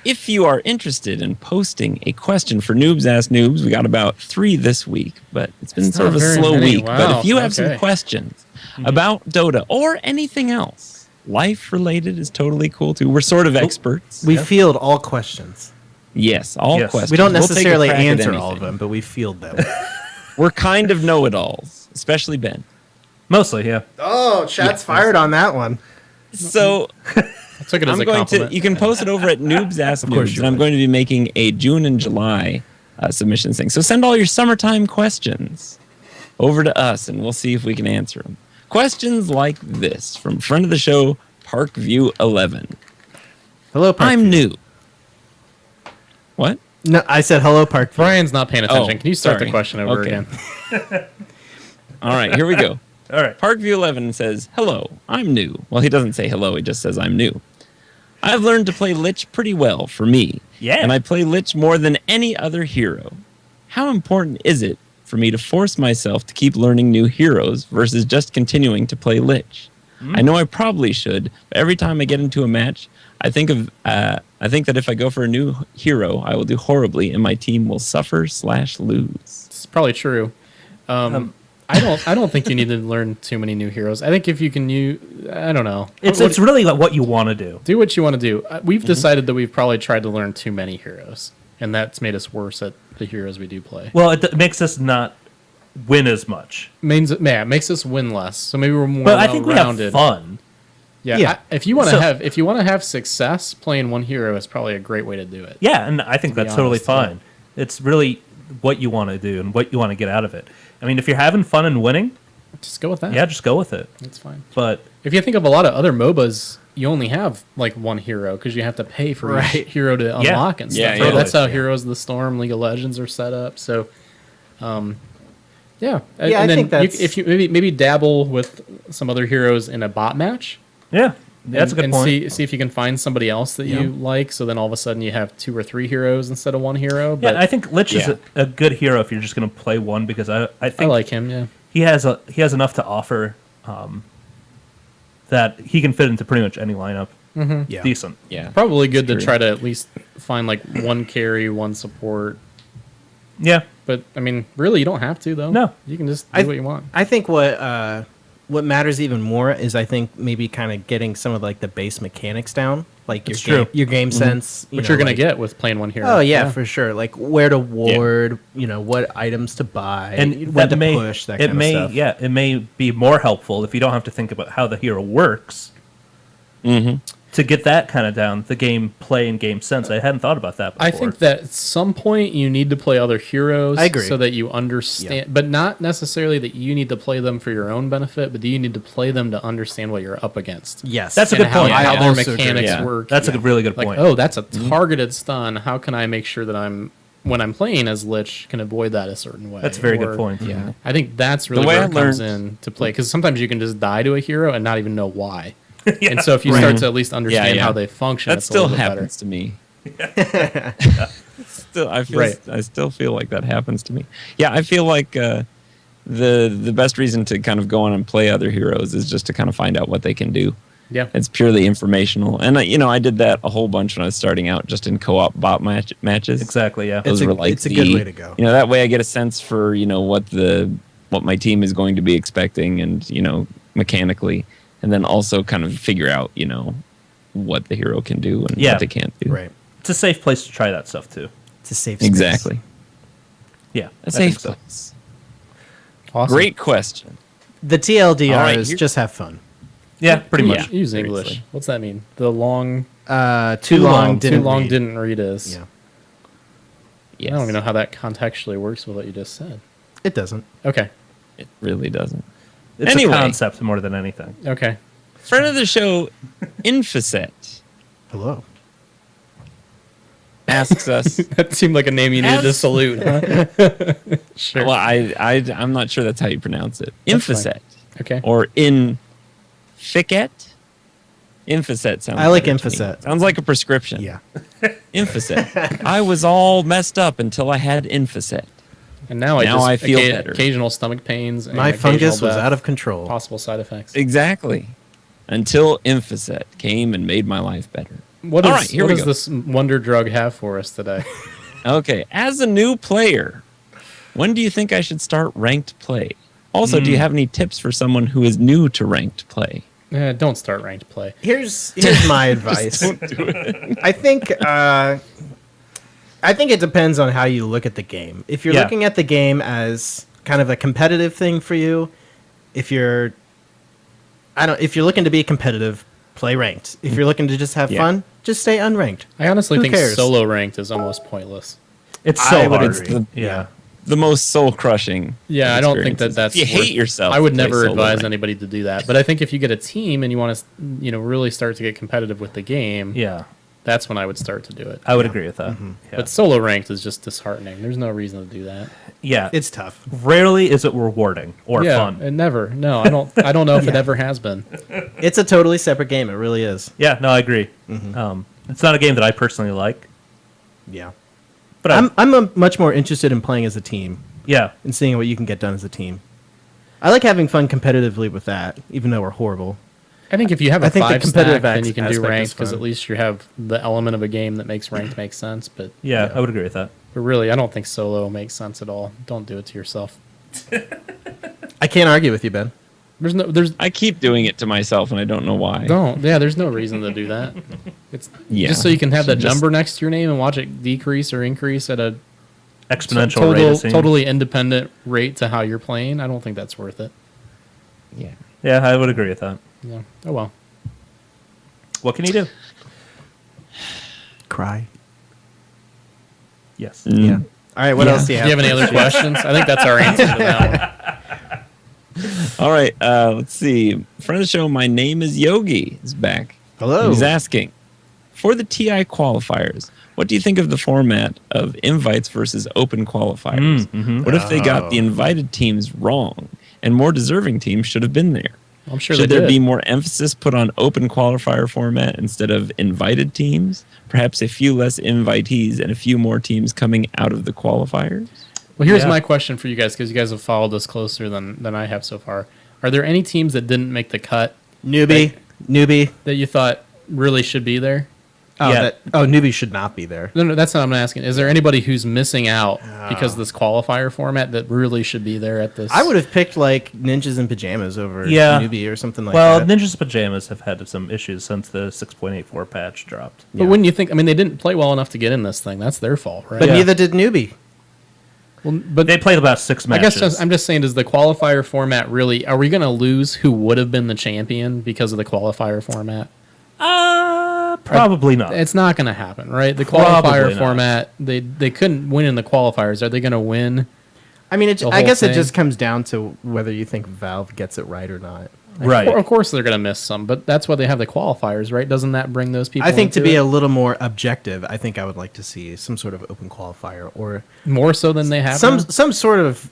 if you are interested in posting a question for Noobs Ask Noobs, we got about 3 this week, but it's been sort of a not very slow many. week. Wow. But if you have some Okay. questions about Dota or anything else, life related is totally cool too. We're sort of experts. We field all questions. Yes, all Yes. questions. We don't We'll take a necessarily crack at answer all of anything. them, but we field them. We're kind of know-it-alls, especially Ben. Mostly, yeah. Oh, shots fired on that one. So I took it as I'm a going compliment. to. You can post it over at Noobs Ask course Noobs, you and I'm would. going to be making a June and July submissions thing. So send all your summertime questions over to us, and we'll see if we can answer them. Questions like this from friend of the show, Parkview11. Hello, Park. I'm new. What? No, I said hello, Park. Brian's not paying attention. Oh, Can you start sorry. the question over Okay. again? All right, here we go. All right. Parkview11 says, hello, I'm new. Well, he doesn't say hello, he just says I'm new. I've learned to play Lich pretty well for me. Yeah. And I play Lich more than any other hero. How important is it for me to force myself to keep learning new heroes versus just continuing to play Lich? I know I probably should, but every time I get into a match, I think that if I go for a new hero, I will do horribly and my team will suffer/lose. It's probably true. I don't think you need to learn too many new heroes. I think if you can I don't know. It's really like what you want to do. Do what you want to do. We've decided that we've probably tried to learn too many heroes, and that's made us worse at the heroes we do play. Well, it makes us not win as much. It makes us win less. So maybe we're more But I think we have well-rounded. fun. Yeah. If you want to have success playing one hero, is probably a great way to do it. Yeah, and I think To be that's totally honest, fine. It's really what you want to do and what you want to get out of it. I mean, if you're having fun and winning, just go with that. Yeah, just go with it. That's fine. But if you think of a lot of other MOBAs, you only have like one hero because you have to pay for each hero to unlock and stuff. Yeah, right? totally. That's how Heroes of the Storm, League of Legends are set up. So, yeah. I And then think that's- if you maybe dabble with some other heroes in a bot match. yeah, that's a good point. See if you can find somebody else that you like. So then all of a sudden you have 2 or 3 heroes instead of 1 hero. But Yeah, I think Lich is a good hero if you're just going to play one because I think I like him. Yeah. he has enough to offer that he can fit into pretty much any lineup. Yeah. Decent. Yeah. Probably good to True. try to at least find like 1 carry, 1 support. Yeah. But I mean, really, you don't have to though. No. You can just do what you want. I think what matters even more is I think maybe kind of getting some of like the base mechanics down, like It's your true. your game sense, Which you're gonna get with playing one hero. Oh yeah, for sure. Like where to ward, what items to buy, And when that to may push, that it kind may of stuff. it may be more helpful if you don't have to think about how the hero works. To get that kind of down, the game play and game sense. I hadn't thought about that before. I think that at some point you need to play other heroes. I agree. So that you understand, but not necessarily that you need to play them for your own benefit, but do you need to play them to understand what you're up against? Yes, That's a And good how, point. how I their also agree. mechanics Yeah. work. That's a really good Like, point. oh, that's a targeted stun. How can I make sure that when I'm playing as Lich, can avoid that a certain way? That's a very Or- good point. Yeah. I think that's really The way where I it comes learned- in to play, because sometimes you can just die to a hero and not even know why. And so if you start to at least understand yeah. how they function, That it's still a little bit happens to me. Right. I still feel like that happens to me. Yeah, I feel like the best reason to kind of go on and play other heroes is just to kind of find out what they can do. Yeah. It's purely informational, and I did that a whole bunch when I was starting out, just in co-op bot matches. Exactly. Yeah. Those It's a- were like it's a good way to go. That way I get a sense for what my team is going to be expecting, and mechanically, and then also kind of figure out what the hero can do and Yeah. what they can't do. Right. It's a safe place to try that stuff too. It's a safe space. Exactly. Yeah. A I safe think so. place. Awesome. Great question. The TLDR All right, is here- just have fun. Yeah, pretty Yeah. much. Use Seriously. English. What's that mean? The long, Too long too didn't long read. didn't read is. Yeah, Yes. I don't even know how that contextually works with what you just said. it doesn't. Okay. It really doesn't. It's Anyway. a concept more than anything. Okay. Friend of the show, Infoset, Hello. asks us. That seemed like a name you needed to As- salute. Huh? Sure. Well, I'm not sure that's how you pronounce it. That's fine. Infoset. Okay. Or Inficat? Infoset sounds I like better to me. Infoset. Sounds like a prescription. Yeah. Infoset. I was all messed up until I had Infoset. And now I just feel better. occasional stomach pains. And My occasional fungus was death, out of control. possible side effects. Exactly. Until Infoset came and made my life better. What All is right, here what we does go. this wonder drug have for us today? Okay, as a new player, when do you think I should start ranked play? Also, do you have any tips for someone who is new to ranked play? Don't start ranked play. Here's my advice. Don't do it. I think it depends on how you look at the game. If you're Yeah. looking at the game as kind of a competitive thing for you, if you're looking to be competitive, play ranked. If you're looking to just have Yeah. fun, just stay unranked. I honestly Who think cares? solo ranked is almost pointless. It's I so would hard. agree. Yeah. The most soul crushing. Yeah, I don't think that that's. If you worth- hate yourself, I would play never solo advise ranked. anybody to do that. But I think if you get a team and you want to, really start to get competitive with the game, Yeah. that's when I would start to do it. I would agree with that. Yeah. But solo ranked is just disheartening. There's no reason to do that. Yeah. It's tough. Rarely is it rewarding or yeah, fun. and never. No, I don't. I don't know if it ever has been. It's a totally separate game. It really is. Yeah, no, I agree. It's not a game that I personally like, Yeah. but I'm much more interested in playing as a team yeah, and seeing what you can get done as a team. I like having fun competitively with that, even though we're horrible. I think if you have I a think the 5 competitive stack, then you can do aspect is ranked because fun. at least you have the element of a game that makes ranked make sense. But yeah, I would agree with that. really, I don't think solo makes sense at all. Don't do it to yourself. I can't argue with you, Ben. I keep doing it to myself, and I don't know why. There's no reason to do that. It's Yeah, just so you can have that just- number next to your name and watch it decrease or increase at a Exponential rate. It seems. totally independent rate to how you're playing. I don't think that's worth it. Yeah. Yeah, I would agree with that. Yeah. Oh well. What can you do? Cry. Yes. Yeah. All right. What else do you Do have? you have any other questions? I think that's our answer to that one. All right, let's see. Friend of the show, my name is Yogi, is back. Hello. He's asking, for the TI qualifiers, what do you think of the format of invites versus open qualifiers? What if they got the invited teams wrong and more deserving teams should have been there? I'm sure Should they there did. be more emphasis put on open qualifier format instead of invited teams? Perhaps a few less invitees and a few more teams coming out of the qualifiers? Well, here's Yeah. my question for you guys, because you guys have followed us closer than I have so far. Are there any teams that didn't make the cut Newbie. that you thought really should be there? Oh, Yeah. newbie should not be there. No, that's not what I'm asking. Is there anybody who's missing out because of this qualifier format that really should be there at this? I would have picked like Ninjas in Pajamas over Yeah. Newbie or something like Well, that. Ninja's Pajamas have had some issues since the 6.84 patch dropped. But wouldn't you think? I mean, they didn't play well enough to get in this thing. That's their fault, right? But neither did Newbie. Well, but They played about 6 I matches. guess I'm just saying, does the qualifier format really? Are we going to lose who would have been the champion because of the qualifier format? Probably not. It's not going to happen, right? The Probably qualifier not. format, they couldn't win in the qualifiers. Are they going to win? I mean, The I whole guess it thing. just comes down to whether you think Valve gets it right or not. Right. Of course, they're going to miss some, but that's why they have the qualifiers, right? Doesn't that bring those people? I think to into be it? a little more objective, I think I would like to see some sort of open qualifier or more so than they have some now? some sort of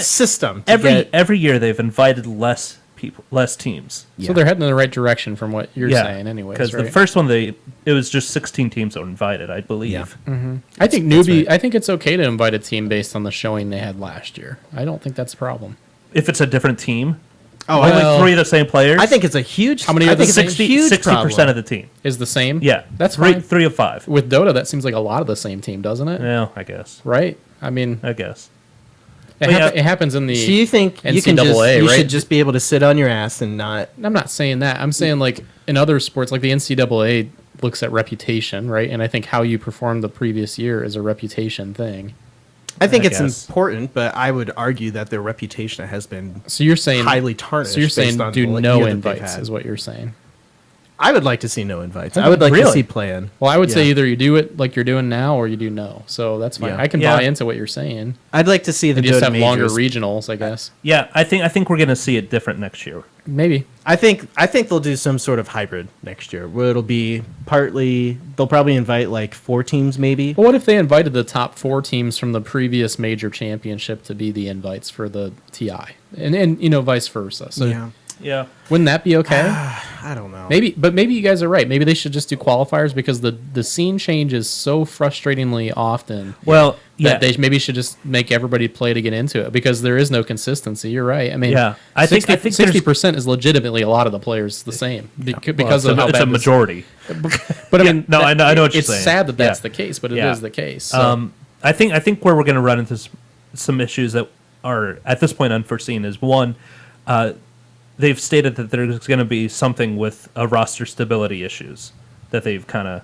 system. To Every year they've invited less people, less teams. So they're heading in the right direction from what you're saying, anyways. Because right? the first one it was just 16 teams that were invited, I believe. Yeah. I think newbie. I think it's okay to invite a team based on the showing they had last year. I don't think that's a problem. If it's a different team, I only think- 3 of the same players. I think it's a huge. How many I are the think it's a same? huge 60% of the team. Is the same? Yeah, that's three, fine. 3 of 5. With Dota, that seems like a lot of the same team, doesn't it? Yeah, I guess. Right. I mean, I guess. it happens in the. So you think NCAA, you can just you right? should just be able to sit on your ass and not? I'm not saying that. I'm saying like in other sports, like the NCAA looks at reputation, right? And I think how you performed the previous year is a reputation thing. I think I it's guess. important, but I would argue that their reputation has been So you're saying highly tarnished. So you're saying based on do the no year that they've invites had. is what you're saying. I would like to see no invites. I would like to Really? see play-in. Well, I would say Yeah. either you do it like you're doing now, or you do no. So that's fine. Yeah. I can Yeah. buy into what you're saying. I'd like to see the And just Dota have longer majors. regionals, I guess. Yeah, I think we're going to see it different next year. Maybe. I think they'll do some sort of hybrid next year, where it'll be partly. They'll probably invite like 4 teams, maybe. Well, what if they invited the top 4 teams from the previous major championship to be the invites for the TI, and vice versa? So Yeah, Yeah. wouldn't that be okay? I don't know. Maybe you guys are right. Maybe they should just do qualifiers because the scene changes so frustratingly often. Well, yeah. That they maybe should just make everybody play to get into it because there is no consistency. You're right. I mean, Yeah. I think 60% is legitimately a lot of the players the same because of how it's bad a this- majority. But I mean, no, I know what you're it's saying. sad that that's Yeah. the case, but it Yeah. is the case. So. I think where we're going to run into some issues that are at this point unforeseen is one, they've stated that there's going to be something with roster stability issues that they've kind of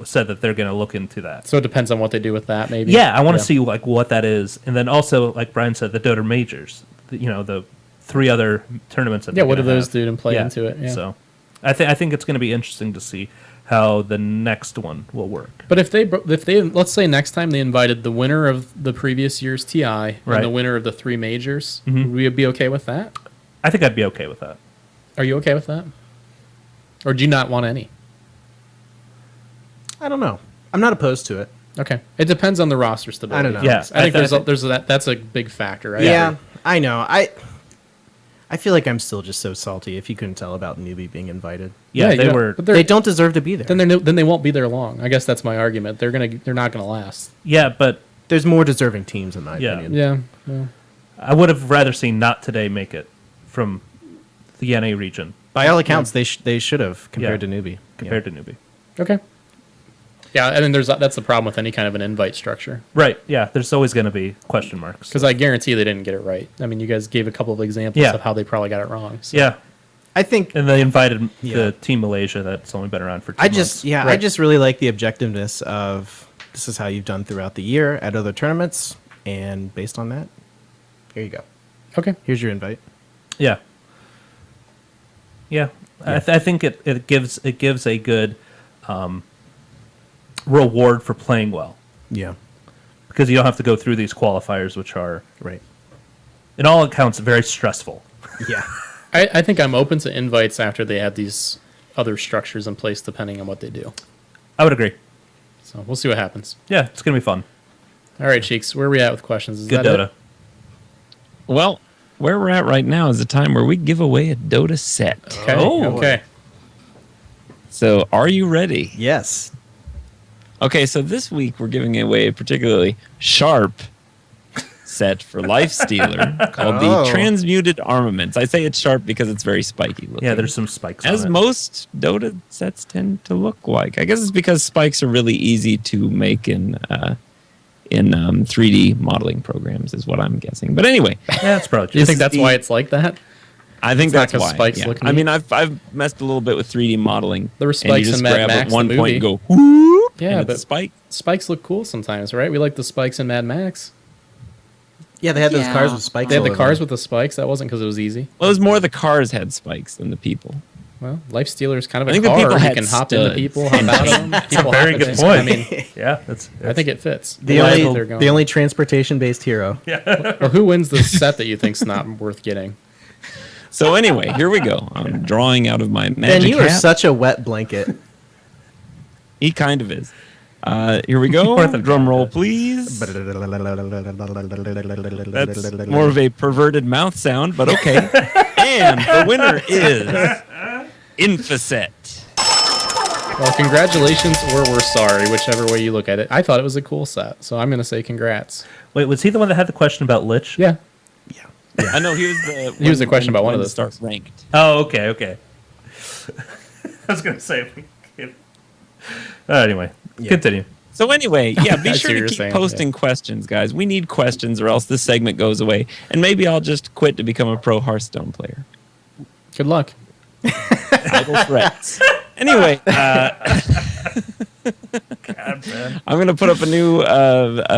said that they're going to look into that. So it depends on what they do with that, maybe. Yeah, I want to see like what that is, and then also like Brian said, the Dota majors, the 3 other tournaments. That Yeah, they're what do gonna those have. do and play into it? Yeah. So, I think it's going to be interesting to see how the next one will work. But if they let's say next time they invited the winner of the previous year's TI Right. and the winner of the 3 majors, Mhm. would we be okay with that? I think I'd be okay with that. Are you okay with that? Or do you not want any? I don't know. I'm not opposed to it. Okay, it depends on the roster stability. I don't know. Yeah, I think I think- that's a big factor. I Yeah, agree. I know. I feel like I'm still just so salty. If you couldn't tell about newbie being invited, Yeah, they were. But they don't deserve to be there. Then they won't be there long. I guess that's my argument. They're not gonna last. Yeah, but There's more deserving teams in my Yeah. opinion. Yeah. I would have rather seen Not Today make it from the NA region By all accounts, they should have compared Yeah. to newbie. compared to Newbie. Okay. Yeah, and then that's the problem with any kind of an invite structure. Right. Yeah. There's always going to be question marks. Because I guarantee they didn't get it right. I mean, you guys gave a couple of examples Yeah. of how they probably got it wrong. So. Yeah. I think, And they invited the Team Malaysia that's only been around for 2 months. I just really like the objectiveness of this is how you've done throughout the year at other tournaments, and based on that, here you go. Okay. Here's your invite. Yeah. Yeah. I think it gives a good reward for playing well, Yeah. because you don't have to go through these qualifiers, which are, Right. in all accounts, very stressful. Yeah. I think I'm open to invites after they have these other structures in place, depending on what they do. I would agree. So we'll see what happens. Yeah, it's going to be fun. All right, Cheeks, where are we at with questions? Is Good that Dota. it? Well, where we're at right now is the time where we give away a Dota set. Okay. Oh. Okay. So, are you ready? Yes. Okay, so this week we're giving away a particularly sharp set for Lifestealer called Oh. the Transmuted Armaments. I say it's sharp because it's very spiky looking. Yeah, there's some spikes As on it. most Dota sets tend to look like. I guess it's because spikes are really easy to make in 3D modeling programs, is what I'm guessing. But anyway, Yeah, that's probably Do you true. think that's why it's like that? I think It's not that's 'cause why. spikes yeah. look I neat? mean, I've messed a little bit with 3D modeling. There were and spikes you just in Mad grab Max, at one the point and movie. go whoop, Yeah, and it's but a spike. spikes look cool sometimes, right? We like the spikes in Mad Max. Yeah, they had those cars with spikes. They had all the over cars them. with the spikes. That wasn't because it was easy. Well, it was more the cars had spikes than the people. Well, Lifestealer is kind of I a think the car. people You had can hop into studs. people, hop out of them. People Very hop good into- point. I mean, Yeah, that's I think it fits. The Why only, they're going. the only transportation-based hero. Well, who wins the set that you think's not worth getting? So anyway, here we go. I'm drawing out of my Ben, magic you are hat. such a wet blanket. He kind of is. Here we go. More than Drum kind roll, of. please. That's That's more of a perverted mouth sound, but okay. And the winner is Infoset. Well, congratulations or we're sorry, whichever way you look at it. I thought it was a cool set, so I'm going to say congrats. Wait, was he the one that had the question about Lich? Yeah. I know he was the. He was the question about one of when those start things. ranked. Oh, okay. I was going to say. Anyway, continue. So anyway, yeah, be I see sure what to you're keep saying, posting questions, guys. We need questions, or else this segment goes away, and maybe I'll just quit to become a pro Hearthstone player. Good luck. Idle threats. Anyway, God, man. I'm gonna put up a new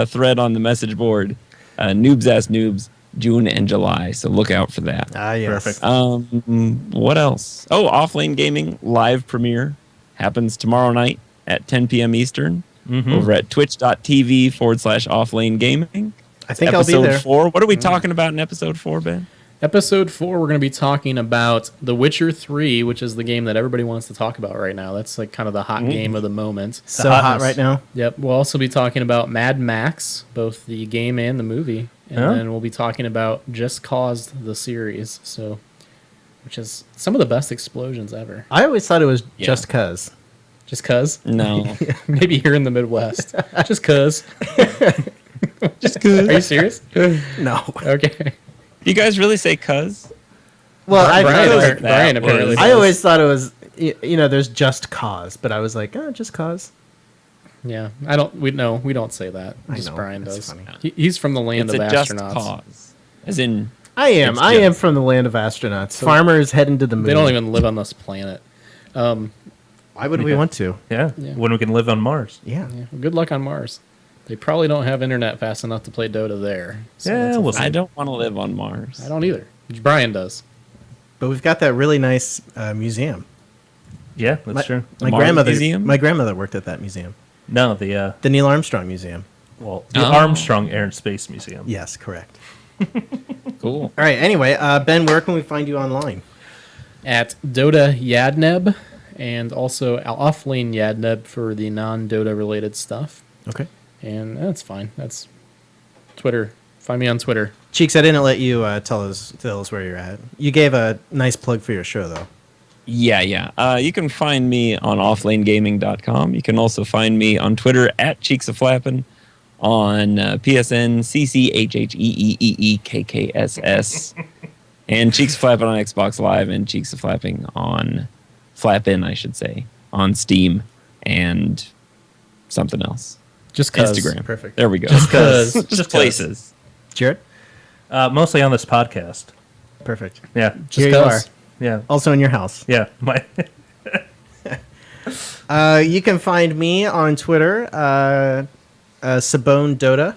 thread on the message board. Noobs ask noobs, June and July. So look out for that. Ah, yes. Perfect. What else? Oh, Offlane Gaming live premiere happens tomorrow night at 10 p.m. Eastern over at twitch.tv/Offlane Gaming. I think I'll be Episode there. 4. What are we talking about in episode 4, Ben? Episode 4, we're going to be talking about The Witcher 3, which is the game that everybody wants to talk about right now. That's like kind of the hot game of the moment. So hot hotness. right now. Yep. We'll also be talking about Mad Max, both the game and the movie. And Yeah. then we'll be talking about Just Cause, the series, so which is some of the best explosions ever. I always thought it was Yeah. just cuz. Just cuz? No. Maybe here in the Midwest. Just cuz. Just good. Are you serious? No. Okay. You guys really say cuz? Well, Brian apparently I does. always thought it was, there's just cause, but I was like, just cause. Yeah, we don't say that. I Just know, Brian that's does. funny. He's from the land It's of a just astronauts. cause. As in, I am. It's I just- am from the land of astronauts. Farmers heading to the moon. They don't even live on this planet. Why would we want to? Yeah. Yeah. When we can live on Mars. Yeah. Yeah, well, good luck on Mars. They probably don't have internet fast enough to play Dota there. So Yeah, that's a we'll thing. see. I don't want to live on Mars. I don't either. Brian does. But we've got that really nice museum. Yeah, that's true. My Mars grandmother. Museum? My grandmother worked at that museum, No, the the Neil Armstrong Museum. the Oh. Armstrong Air and Space Museum. Yes, correct. Cool. All right. Anyway, Ben, where can we find you online? At Dota Yadneb and also Offlane Yadneb for the non-Dota related stuff. Okay. And that's fine. That's Twitter. Find me on Twitter. Cheeks, I didn't let you tell us where you're at. You gave a nice plug for your show, though. Yeah. You can find me on offlanegaming.com. You can also find me on Twitter at Cheeksaflappin, on PSN CCHHEEEEKKSS, and Cheeks of Flappin on Xbox Live, and Cheeks of Flapping on Flappin, I should say, on Steam and something else. Just 'cause. Instagram. Perfect. There we go. Just 'cause. Just places. Jared? Mostly on this podcast. Perfect. Yeah. Here you 'cause. are. Yeah. Also in your house. Yeah. My You can find me on Twitter, Sabone Dota.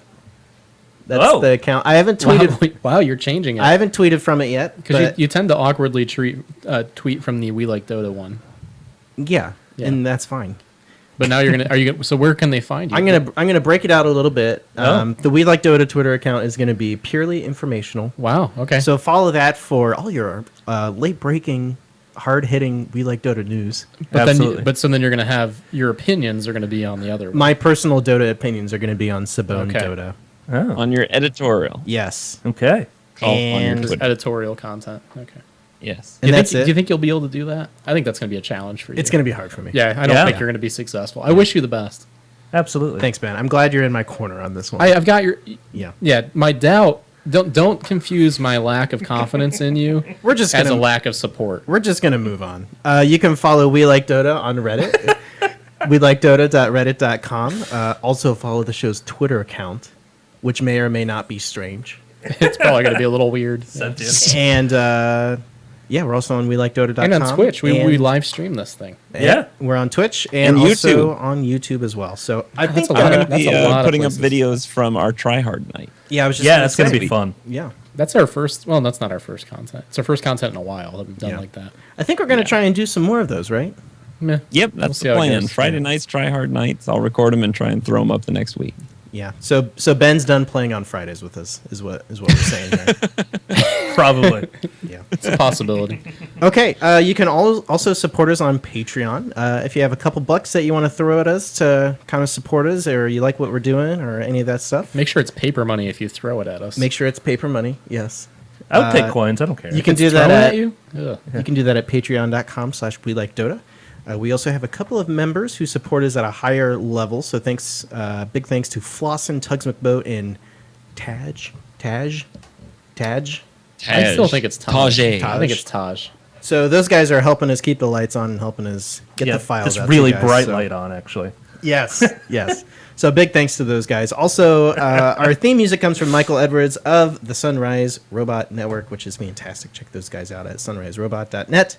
That's Oh. the account. I haven't tweeted. Wow, you're changing it. I haven't tweeted from it yet. Because But you tend to awkwardly tweet from the We Like Dota one. yeah, Yeah. and that's fine. But now so where can they find you? I'm gonna break it out a little bit. The We Like Dota Twitter account is gonna be purely informational. Wow, okay. So follow that for all your late breaking, hard hitting We Like Dota news. But Absolutely. then you're going to have your opinions are going to be on the other one. My personal Dota opinions are gonna be on Sabone Okay. Dota. Oh. On your editorial. Yes, Okay. On your And- Twitter. Editorial content. Okay. Yes. and that's Do it. you think you'll be able to do that? I think that's going to be a challenge for you. It's gonna be hard for me. Yeah, I don't Yeah. think you're going to be successful. I wish you the best. Absolutely. Thanks, man. I'm glad you're in my corner on this one. I've got your yeah. yeah. My doubt. Don't confuse my lack of confidence in you We're just as a gonna lack of support. We're just gonna move on. You can follow We Like Dota on Reddit. We like Dota.reddit.com. Also follow the show's Twitter account, which may or may not be strange. It's probably going to be a little weird. And yeah, we're also on WeLikeDota.com. And on Twitch, we and- live stream this thing. Yeah. We're on Twitch and, And also YouTube. on YouTube as well. So I think a I'm lot. going to That's be a lot of putting up places. videos from our Try Hard night. yeah, I was just Yeah, that's going to say, be fun. Yeah, That's our first. Well, that's not our first content. It's our first content in a while that we've done Yeah. like that. I think we're gonna try and do some more of those, right? Meh. Yep, We'll that's see the how it plan. goes. Friday nights, Try Hard nights. I'll record them and try and throw them up the next week. Yeah. So Ben's done playing on Fridays with us, is what we're saying here. Probably. Yeah. It's a possibility. Okay, you can also support us on Patreon. If you have a couple bucks that you want to throw at us to kind of support us, or you like what we're doing, or any of that stuff, Make sure it's paper money if you throw it at us. make sure it's paper money. Yes. I would take coins. I don't care. You can do Throw that it at you. Ugh. You can do that at patreon.com/WeLikeDota. We also have a couple of members who support us at a higher level. So thanks, big thanks to Flossin, Tugs McBoat, and Taj. I still think it's Taj. Taj. I think it's Taj. So those guys are helping us keep the lights on and helping us get yeah, the files this out to really you guys, bright so- light on, actually. Yes, yes. So big thanks to those guys. Also, our theme music comes from Michael Edwards of the Sunrise Robot Network, which is fantastic. Check those guys out at sunriserobot.net.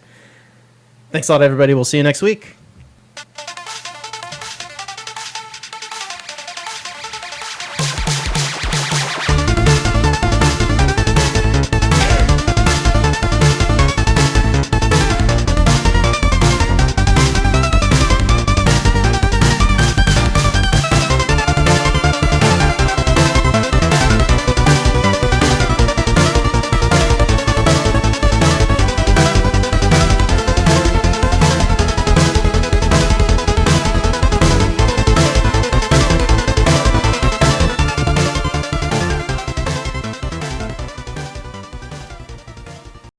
Thanks a lot, everybody. We'll see you next week.